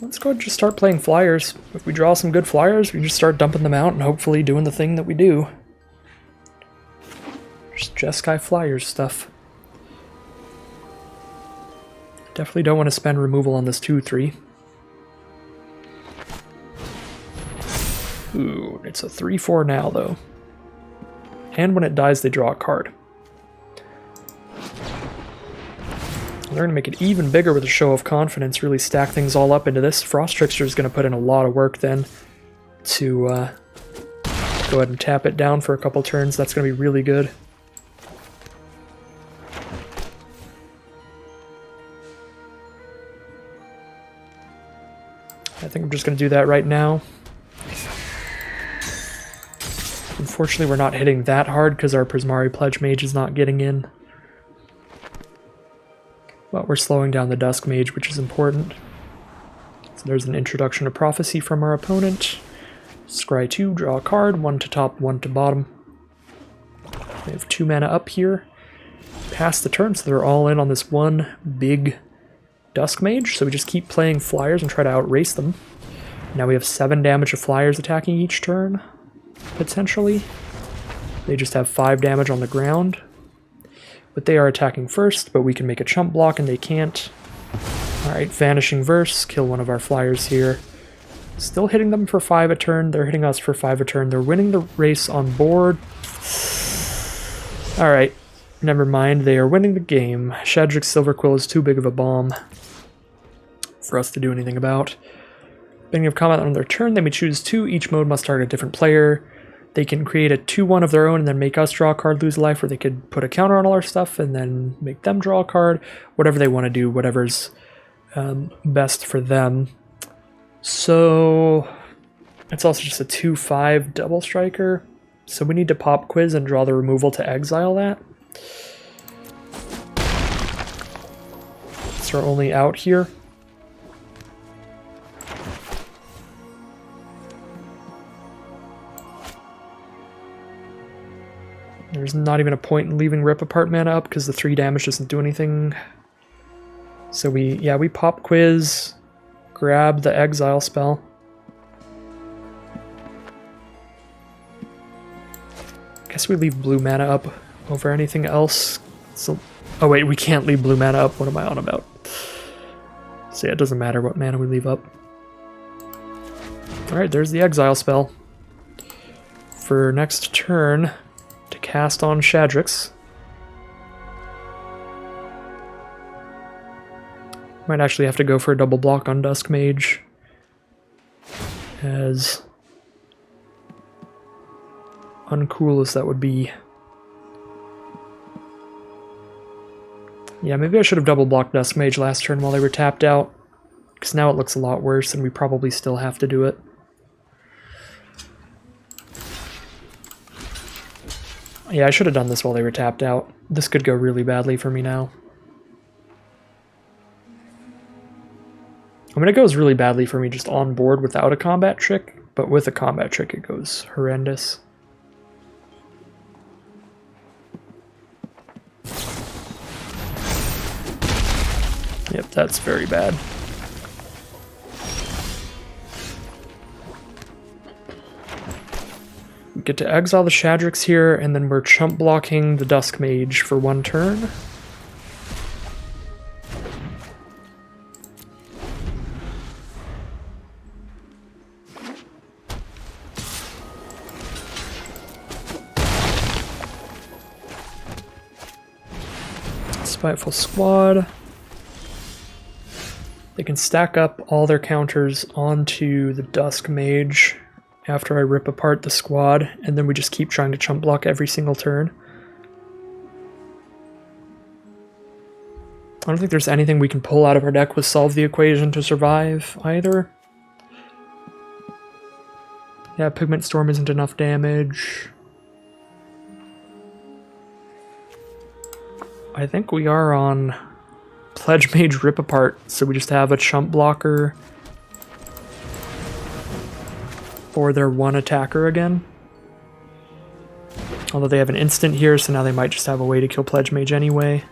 Let's go ahead and just start playing flyers. If we draw some good flyers, we can just start dumping them out and hopefully doing the thing that we do. Just Jeskai flyers stuff. Definitely don't want to spend removal on this 2/3. Ooh, it's a 3/4 now, though. And when it dies, they draw a card. They're going to make it even bigger with a show of confidence, really stack things all up into this. Frost Trickster is going to put in a lot of work then to go ahead and tap it down for a couple turns. That's going to be really good. I think I'm just going to do that right now. Unfortunately, we're not hitting that hard because our Prismari Pledge Mage is not getting in. But we're slowing down the Dusk Mage, which is important. So there's an introduction to Prophecy from our opponent. Scry 2, draw a card, 1 to top, 1 to bottom. We have 2 mana up here. Pass the turn, so they're all in on this one big Dusk Mage, so we just keep playing flyers and try to outrace them. Now we have 7 damage of flyers attacking each turn, potentially. They just have 5 damage on the ground. But they are attacking first, but we can make a chump block and they can't. Alright, Vanishing Verse, kill one of our flyers here. Still hitting them for 5 a turn, they're hitting us for 5 a turn. They're winning the race on board. Alright, never mind, they are winning the game. Shadric's Silverquill is too big of a bomb for us to do anything about. Beginning of combat on their turn, they may choose 2. Each mode must target a different player. They can create a 2/1 of their own and then make us draw a card, lose a life, or they could put a counter on all our stuff and then make them draw a card. Whatever they want to do, whatever's best for them. So it's also just a 2/5 double striker. So we need to pop Quiz and draw the removal to exile that. It's our only out here. There's not even a point in leaving Rip Apart mana up because the 3 damage doesn't do anything. So we pop Quiz, grab the exile spell. Guess we leave blue mana up over anything else. So, oh wait, we can't leave blue mana up. What am I on about? So yeah, it doesn't matter what mana we leave up. Alright, there's the exile spell. For next turn, to cast on Shadrix. Might actually have to go for a double block on Dusk Mage, as uncool as that would be. Yeah, maybe I should have double blocked Dusk Mage last turn while they were tapped out, because now it looks a lot worse and we probably still have to do it. Yeah, I should have done this while they were tapped out. This could go really badly for me now. I mean, it goes really badly for me just on board without a combat trick, but with a combat trick it goes horrendous. Yep, that's very bad. We get to exile the Shadrix here, and then we're chump blocking the Dusk Mage for 1 turn. Spiteful Squad. They can stack up all their counters onto the Dusk Mage after I rip apart the squad, and then we just keep trying to chump block every single turn. I don't think there's anything we can pull out of our deck with Solve the Equation to survive, either. Yeah, Pigment Storm isn't enough damage. I think we are on Pledge Mage Rip Apart, so we just have a chump blocker for their 1 attacker again. Although they have an instant here, so now they might just have a way to kill Pledge Mage anyway.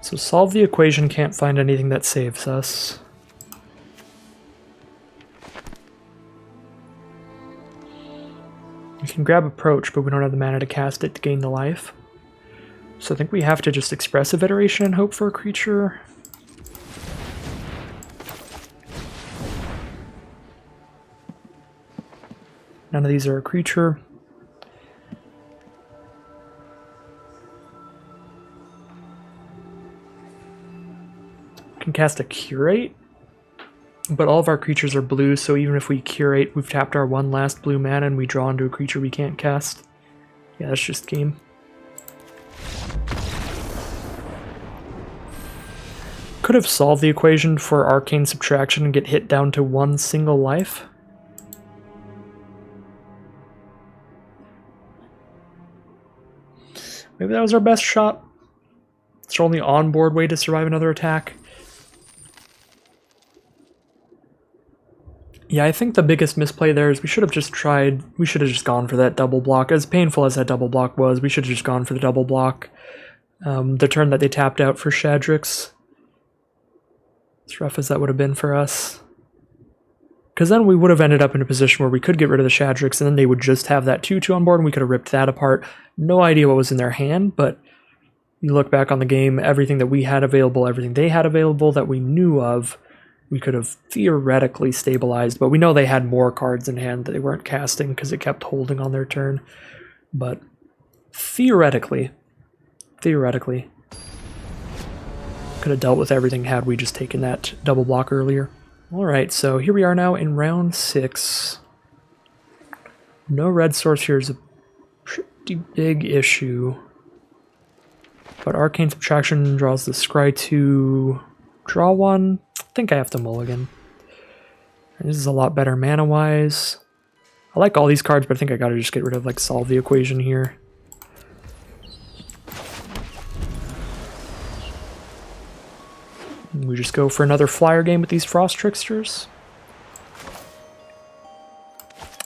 So solve the equation, can't find anything that saves us. We can grab Approach, but we don't have the mana to cast it to gain the life. So I think we have to just Expressive Iteration and hope for a creature. None of these are a creature. Can cast a Curate, but all of our creatures are blue, so even if we Curate, we've tapped our one last blue mana and we draw into a creature we can't cast. Yeah, that's just game. Could have solved the equation for Arcane Subtraction and get hit down to one single life. Maybe that was our best shot. It's our only on-board way to survive another attack. Yeah, I think the biggest misplay there is we should have just gone for that double block. As painful as that double block was, we should have just gone for the double block. The turn that they tapped out for Shadrix. As rough as that would have been for us. Because then we would have ended up in a position where we could get rid of the Shadrix, and then they would just have that 2/2 on board, and we could have ripped that apart. No idea what was in their hand, but you look back on the game, everything that we had available, everything they had available that we knew of, we could have theoretically stabilized, but we know they had more cards in hand that they weren't casting because it kept holding on their turn. But theoretically, could have dealt with everything had we just taken that double block earlier. Alright, so here we are now in round 6. No red source here is a pretty big issue. But Arcane Subtraction draws the Scry 2. Draw 1. I think I have to mulligan. And this is a lot better mana-wise. I like all these cards, but I think I gotta just get rid of, like, solve the equation here. We just go for another flyer game with these Frost Tricksters.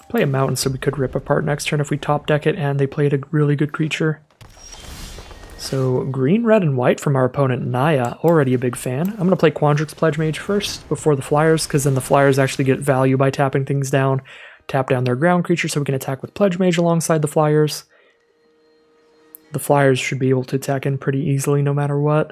Play a mountain so we could rip apart next turn if we top deck it and they played a really good creature. So green, red, and white from our opponent Naya, already a big fan. I'm going to play Quandrix Pledge Mage first before the flyers, because then the flyers actually get value by tapping things down. Tap down their ground creature so we can attack with Pledge Mage alongside the flyers. The flyers should be able to attack in pretty easily no matter what.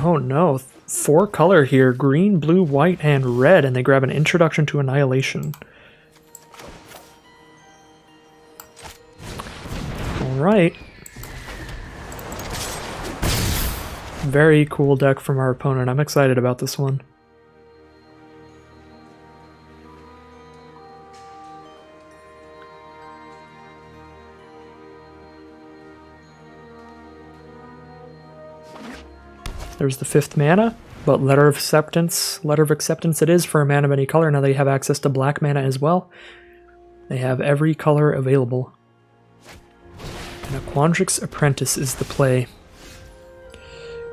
Oh no, 4 color here, green, blue, white, and red, and they grab an Introduction to Annihilation. Alright. Very cool deck from our opponent, I'm excited about this one. There's the 5th mana, but Letter of Acceptance it is for a mana of any color. Now they have access to black mana as well. They have every color available. And a Quandrix Apprentice is the play.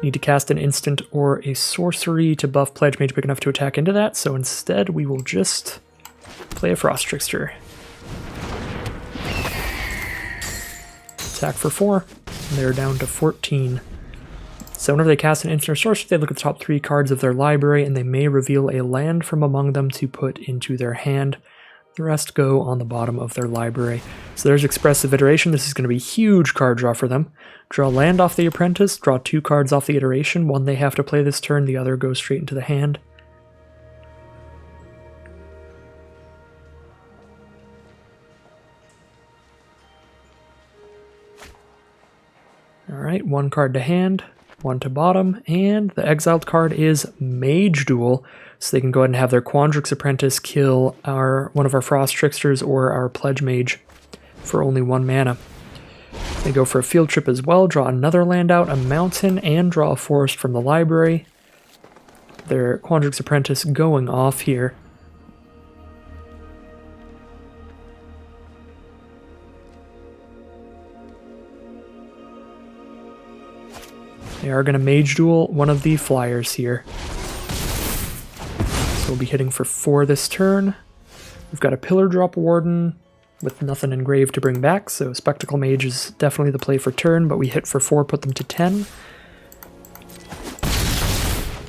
Need to cast an instant or a sorcery to buff Pledge Mage big enough to attack into that, so instead we will just play a Frost Trickster. Attack for 4, and they're down to 14. So whenever they cast an instant or sorcery, they look at the top 3 cards of their library, and they may reveal a land from among them to put into their hand. The rest go on the bottom of their library. So there's Expressive Iteration. This is going to be a huge card draw for them. Draw land off the Apprentice, draw 2 cards off the Iteration. One they have to play this turn, the other goes straight into the hand. Alright, 1 card to hand. One to bottom, and the exiled card is Mage Duel, so they can go ahead and have their Quandrix Apprentice kill one of our Frost Tricksters or our Pledge Mage for only 1 mana. They go for a field trip as well, draw another land out, a mountain, and draw a forest from the library. Their Quandrix Apprentice going off here. They are going to Mage Duel one of the flyers here. So we'll be hitting for 4 this turn. We've got a Pillar Drop Warden with nothing engraved to bring back, so Spectacle Mage is definitely the play for turn, but we hit for 4, put them to 10.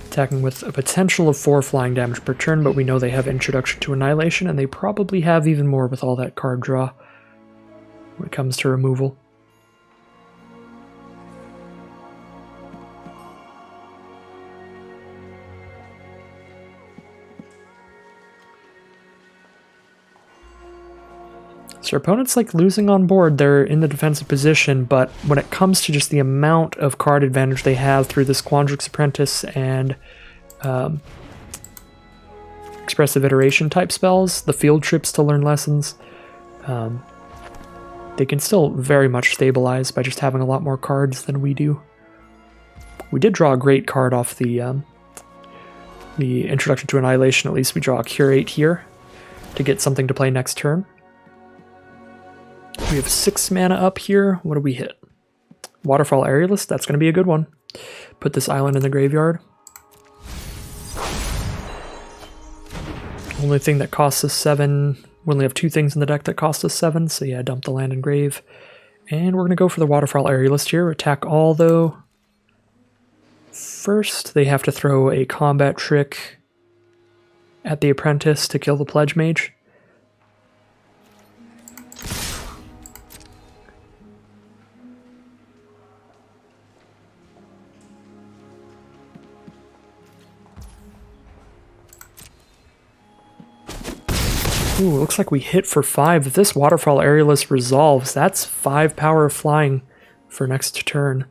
Attacking with a potential of 4 flying damage per turn, but we know they have Introduction to Annihilation, and they probably have even more with all that card draw when it comes to removal. So our opponent's like losing on board. They're in the defensive position, but when it comes to just the amount of card advantage they have through this Quandrix Apprentice and Expressive Iteration type spells, the field trips to learn lessons, they can still very much stabilize by just having a lot more cards than we do. We did draw a great card off the Introduction to Annihilation. At least we draw a Curate here to get something to play next turn. We have 6 mana up here. What do we hit? Waterfall Aerialist, that's going to be a good one. Put this island in the graveyard. Only thing that costs us 7. We only have 2 things in the deck that cost us 7, so yeah, dump the land and grave. And we're going to go for the Waterfall Aerialist here. Attack all, though. First, they have to throw a combat trick at the Apprentice to kill the Pledge Mage. Ooh, looks like we hit for 5. If this Waterfall Aerialist resolves, that's 5 power of flying for next turn.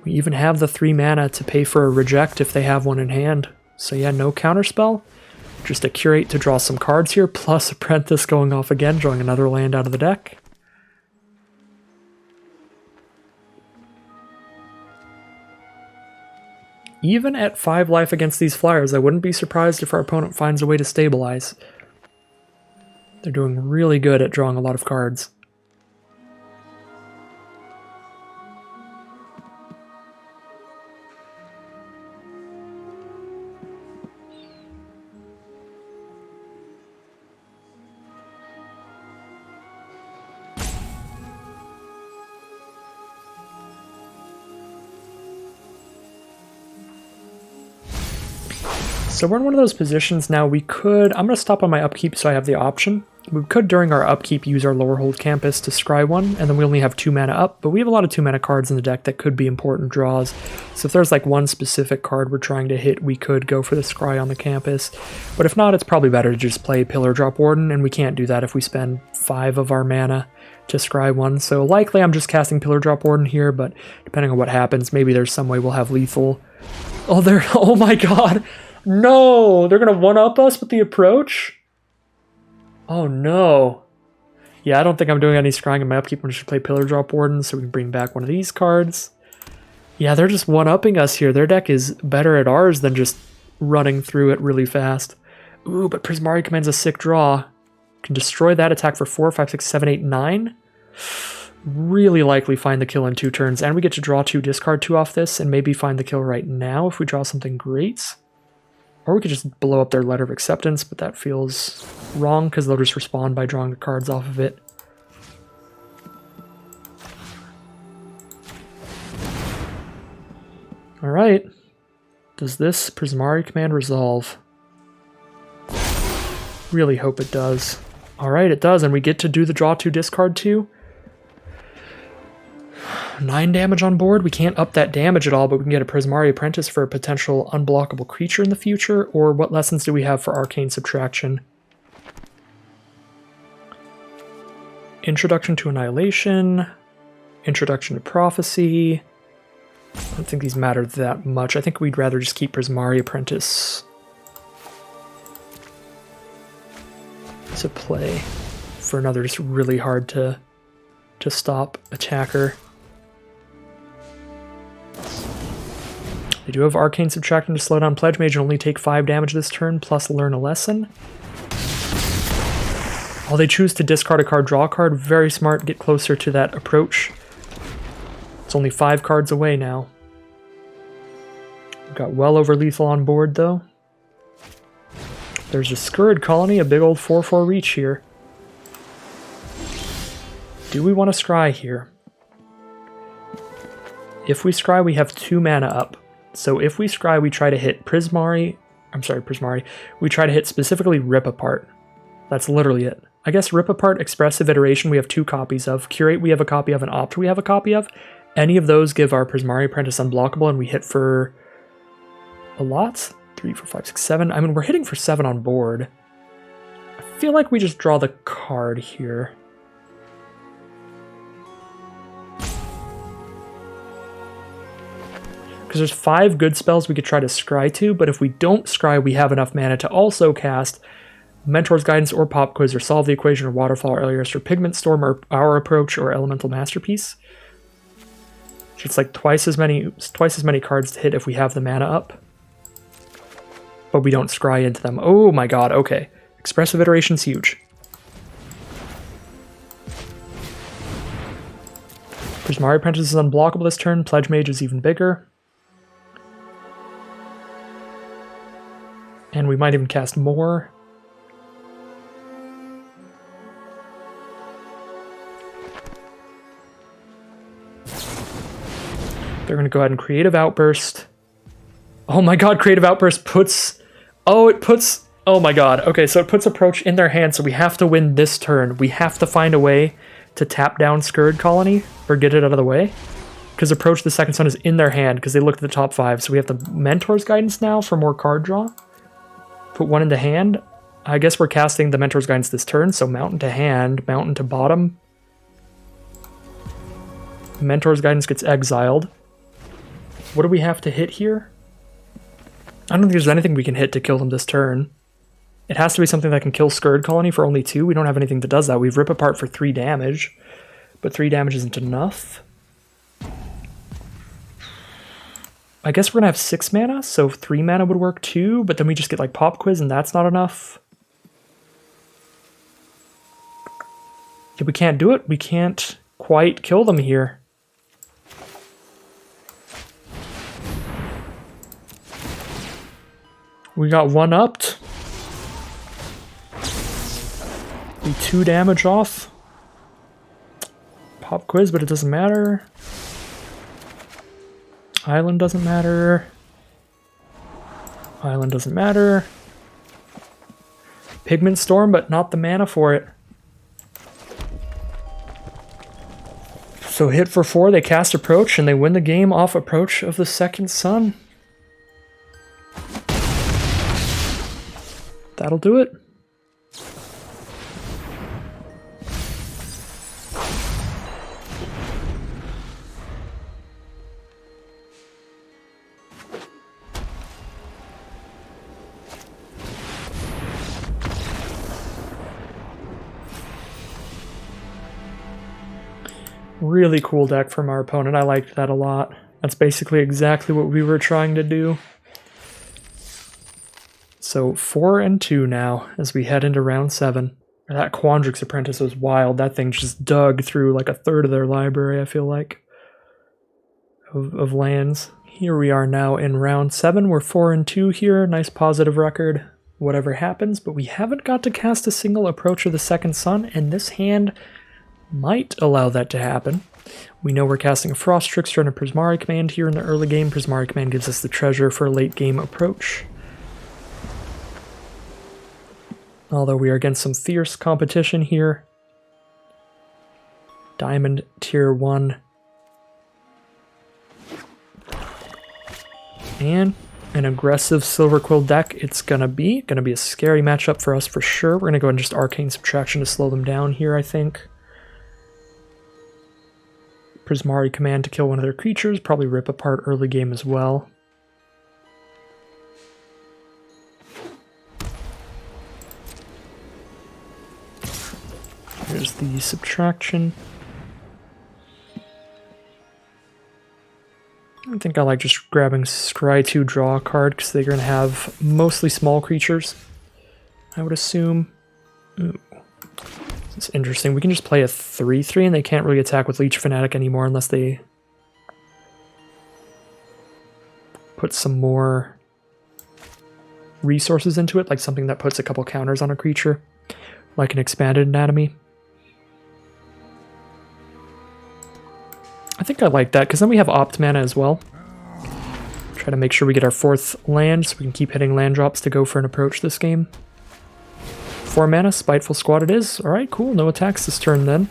We even have the 3 mana to pay for a reject if they have one in hand. So yeah, no counterspell. Just a Curate to draw some cards here, plus Apprentice going off again, drawing another land out of the deck. Even at 5 life against these flyers, I wouldn't be surprised if our opponent finds a way to stabilize. They're doing really good at drawing a lot of cards. So we're in one of those positions now. We could, I'm going to stop on my upkeep so I have the option. We could, during our upkeep, use our lower hold campus to scry one, and then we only have 2 mana up, but we have a lot of 2 mana cards in the deck that could be important draws. So if there's like one specific card we're trying to hit, we could go for the scry on the campus. But if not, it's probably better to just play Pillar Drop Warden, and we can't do that if we spend 5 of our mana to scry one. So likely I'm just casting Pillar Drop Warden here, but depending on what happens, maybe there's some way we'll have lethal. Oh, oh my god! No! They're gonna one-up us with the approach? Oh no. Yeah, I don't think I'm doing any scrying in my upkeep. I'm just gonna play Pillar Drop Warden so we can bring back one of these cards. Yeah, they're just one-upping us here. Their deck is better at ours than just running through it really fast. Ooh, but Prismari commands a sick draw. Can destroy that, attack for 4, 5, 6, 7, 8, 9. Really likely find the kill in 2 turns, and we get to draw 2, discard 2 off this, and maybe find the kill right now if we draw something great. Or we could just blow up their Letter of Acceptance, but that feels wrong because they'll just respond by drawing the cards off of it. Alright. Does this Prismari command resolve? Really hope it does. Alright, it does, and we get to do the draw 2, discard 2. 9 damage on board. We can't up that damage at all, but we can get a Prismari Apprentice for a potential unblockable creature in the future. Or what lessons do we have for Arcane Subtraction? Introduction to Annihilation, Introduction to Prophecy, I don't think these matter that much. I think we'd rather just keep Prismari Apprentice to play for another just really hard to stop attacker. They do have Arcane Subtracting to slow down Pledge Mage and only take 5 damage this turn, plus learn a lesson. Oh, they choose to discard a card, draw a card. Very smart, get closer to that approach. It's only 5 cards away now. We've got well over lethal on board, though. There's a Scurrid Colony, a big old 4/4 reach here. Do we want to scry here? If we scry, we have 2 mana up. So if we scry, we try to hit Prismari. We try to hit specifically Rip Apart. That's literally it. I guess Rip Apart, Expressive Iteration, we have 2 copies of. Curate, we have a copy of, and Opt, we have a copy of. Any of those give our Prismari Apprentice unblockable, and we hit for a lot. 3, 4, 5, 6, 7. I mean, we're hitting for 7 on board. I feel like we just draw the card here. Because there's 5 good spells we could try to scry to, but if we don't scry, we have enough mana to also cast Mentor's Guidance or Pop Quiz or Solve the Equation or Waterfall or Alias or Pigment Storm or Our Approach or Elemental Masterpiece. So it's like twice as many cards to hit if we have the mana up. But we don't scry into them. Oh my god, okay. Expressive Iteration's huge. Prismari Apprentice is unblockable this turn. Pledge Mage is even bigger. And we might even cast more. They're going to go ahead and Creative Outburst. Oh my god, Creative Outburst puts... Oh, it puts... Oh my god. Okay, so it puts Approach in their hand, so we have to win this turn. We have to find a way to tap down Scurrid Colony, or get it out of the way. Because Approach the Second Sun is in their hand, because they looked at the top 5. So we have the Mentor's Guidance now for more card draw. Put 1 into hand. I guess we're casting the Mentor's Guidance this turn, so Mountain to hand, Mountain to bottom. Mentor's Guidance gets exiled. What do we have to hit here? I don't think there's anything we can hit to kill them this turn. It has to be something that can kill Scurrid Colony for only 2. We don't have anything that does that. We've Rip Apart for 3 damage, but 3 damage isn't enough. I guess we're gonna have 6 mana, so 3 mana would work too, but then we just get like Pop Quiz and that's not enough. Yeah, we can't do it. We can't quite kill them here. We got 1-upped. Be 2 damage off. Pop Quiz, but it doesn't matter. Island doesn't matter. Island doesn't matter. Pigment Storm, but not the mana for it. So hit for 4, they cast Approach, and they win the game off Approach of the Second Sun. That'll do it. Really cool deck from our opponent. I liked that a lot. That's basically exactly what we were trying to do. So 4-2 now as we head into round 7. That Quandrix Apprentice was wild. That thing just dug through like a third of their library, I feel like, of lands. Here we are now in round 7. We're 4-2 here. Nice positive record, whatever happens. But we haven't got to cast a single Approach of the Second Sun, and this hand might allow that to happen. We know we're casting a Frost Trickster and a Prismari command here in the early game. Prismari command gives us the treasure for a late game Approach. Although we are against some fierce competition here. Diamond Tier 1. And an aggressive Silver Quill deck it's gonna be. Gonna be a scary matchup for us for sure. We're gonna go ahead and just Arcane Subtraction to slow them down here, I think. Prismari command to kill one of their creatures, probably rip apart early game as well. Here's the subtraction. I think I like just grabbing Scry 2 draw a card because they're going to have mostly small creatures, I would assume. Ooh. It's interesting. We can just play a 3/3 and they can't really attack with Leech Fanatic anymore unless they put some more resources into it, like something that puts a couple counters on a creature, like an Expanded Anatomy. I think I like that, because then we have Opt Mana as well. Try to make sure we get our 4th land, so we can keep hitting land drops to go for an approach this game. 4 mana, Spiteful Squad it is. Alright, cool, no attacks this turn then.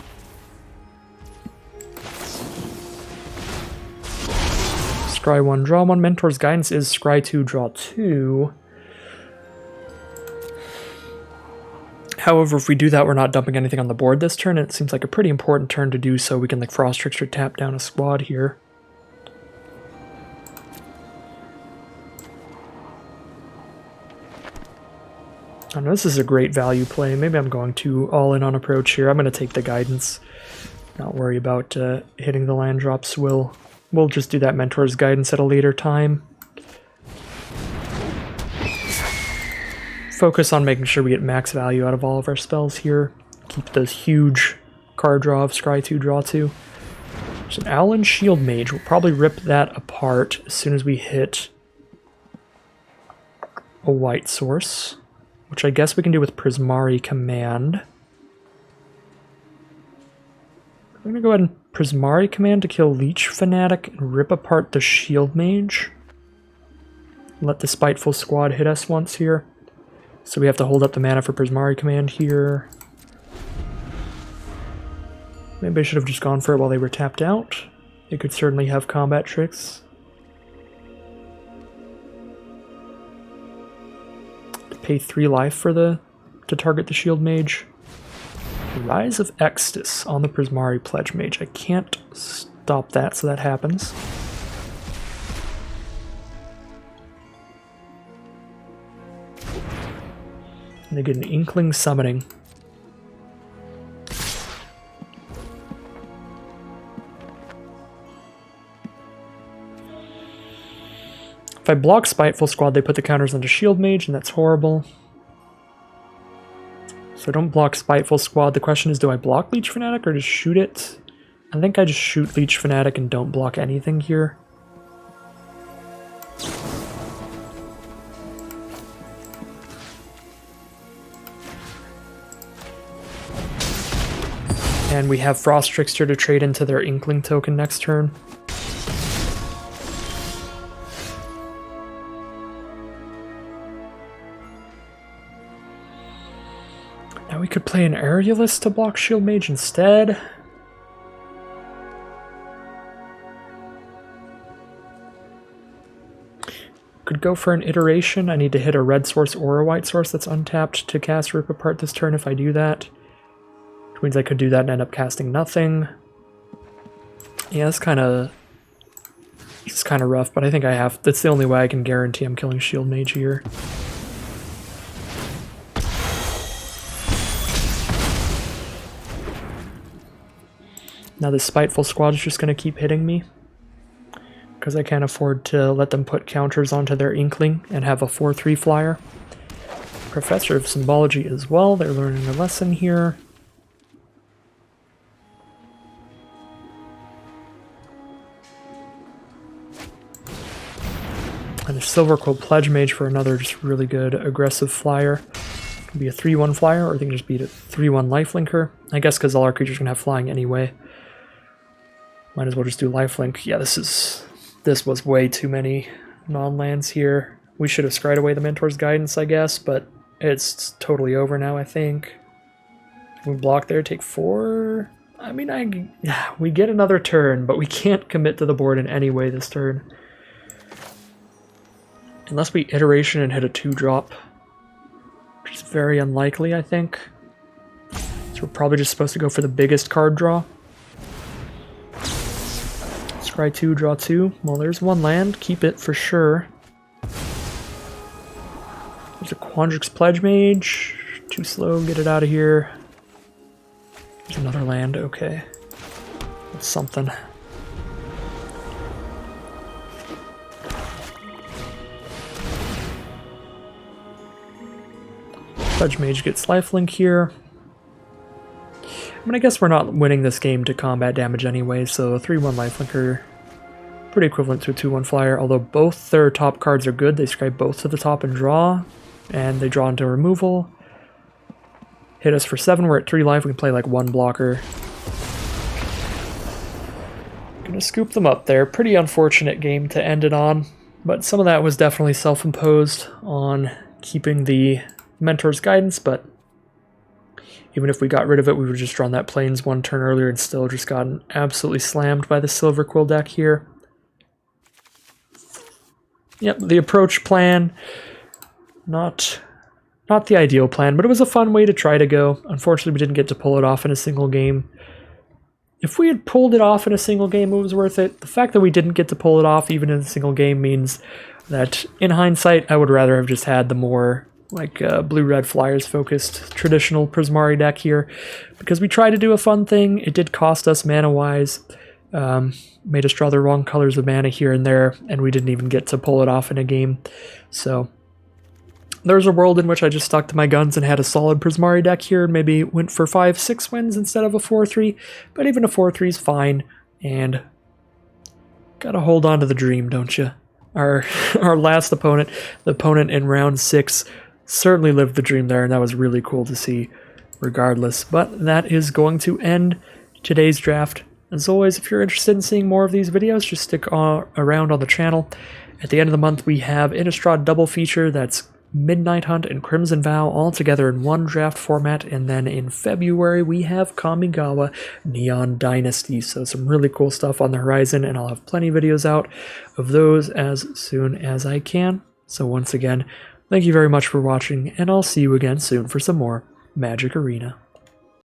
Scry 1, draw 1, Mentor's Guidance is Scry 2, draw 2. However, if we do that, we're not dumping anything on the board this turn, and it seems like a pretty important turn to do so. We can, like, Frost Trickster tap down a squad here. I know this is a great value play. Maybe I'm going too all-in on approach here. I'm going to take the Guidance. Not worry about hitting the land drops. We'll just do that Mentor's Guidance at a later time. Focus on making sure we get max value out of all of our spells here. Keep those huge card draw of Scry 2, draw 2. There's an Owlin Shield Mage. We'll probably rip that apart as soon as we hit a white source, which I guess we can do with Prismari command. I'm going to go ahead and Prismari command to kill Leech Fanatic and rip apart the Shield Mage. Let the Spiteful Squad hit us once here. So we have to hold up the mana for Prismari command here. Maybe I should have just gone for it while they were tapped out. They could certainly have combat tricks. Pay 3 life to target the Shield Mage. Rise of Extus on the Prismari Pledge Mage. I can't stop that, so that happens. And they get an Inkling Summoning. If I block Spiteful Squad, they put the counters onto Shield Mage, and that's horrible. So I don't block Spiteful Squad. The question is, do I block Leech Fanatic or just shoot it? I think I just shoot Leech Fanatic and don't block anything here. And we have Frost Trickster to trade into their Inkling token next turn. Now we could play an Aerialist to block Shield Mage instead. Could go for an Iteration. I need to hit a red source or a white source that's untapped to cast Rip Apart this turn if I do that. Which means I could do that and end up casting nothing. Yeah, it's kind of rough, but I think I have. That's the only way I can guarantee I'm killing Shield Mage here. Now this Spiteful Squad is just going to keep hitting me, because I can't afford to let them put counters onto their Inkling and have a 4/3 flyer. Professor of Symbology as well. They're learning a lesson here. And a Silver Quill Pledge Mage for another just really good aggressive flyer. It can be a 3/1 flyer, or they can just beat a 3/1 lifelinker. I guess because all our creatures can have flying anyway. Might as well just do lifelink. Yeah, this was way too many non-lands here. We should have scried away the Mentor's Guidance, I guess, but it's totally over now, I think. We block there, take 4. I mean, we get another turn, but we can't commit to the board in any way this turn. Unless we Iteration and hit a 2-drop, which is very unlikely, I think. So we're probably just supposed to go for the biggest card draw. Scry 2, draw 2. Well, there's one land. Keep it for sure. There's a Quandrix Pledge Mage. Too slow. Get it out of here. There's another land. Okay. That's something. Pledge Mage gets lifelink here. I mean, I guess we're not winning this game to combat damage anyway, so a 3-1 lifelinker, pretty equivalent to a 2-1 flyer, although both their top cards are good. They scribe both to the top and draw, and they draw into removal. Hit us for 7, we're at 3 life, we can play like 1 blocker. Gonna scoop them up there. Pretty unfortunate game to end it on, but some of that was definitely self-imposed on keeping the Mentor's Guidance, but even if we got rid of it, we would have just drawn that Plains 1 turn earlier and still just gotten absolutely slammed by the Silver Quill deck here. Yep, the approach plan, not the ideal plan, but it was a fun way to try to go. Unfortunately, we didn't get to pull it off in a single game. If we had pulled it off in a single game, it was worth it. The fact that we didn't get to pull it off even in a single game means that, in hindsight, I would rather have just had the more like blue-red flyers focused traditional Prismari deck here, because we tried to do a fun thing. It did cost us mana-wise, made us draw the wrong colors of mana here and there, and we didn't even get to pull it off in a game. So there's a world in which I just stuck to my guns and had a solid Prismari deck here, and maybe went for 5-6 wins instead of a 4-3, but even a 4-3 is fine, and gotta hold on to the dream, don't you? Our last opponent, the opponent in round 6, certainly lived the dream there, and that was really cool to see regardless. But that is going to end today's draft. As always, if you're interested in seeing more of these videos, just stick around on the channel. At the end of the month, we have Innistrad double feature. That's Midnight Hunt and Crimson Vow all together in one draft format. And then in February, we have Kamigawa Neon Dynasty. So some really cool stuff on the horizon, and I'll have plenty of videos out of those as soon as I can. So once again, thank you very much for watching, and I'll see you again soon for some more Magic Arena.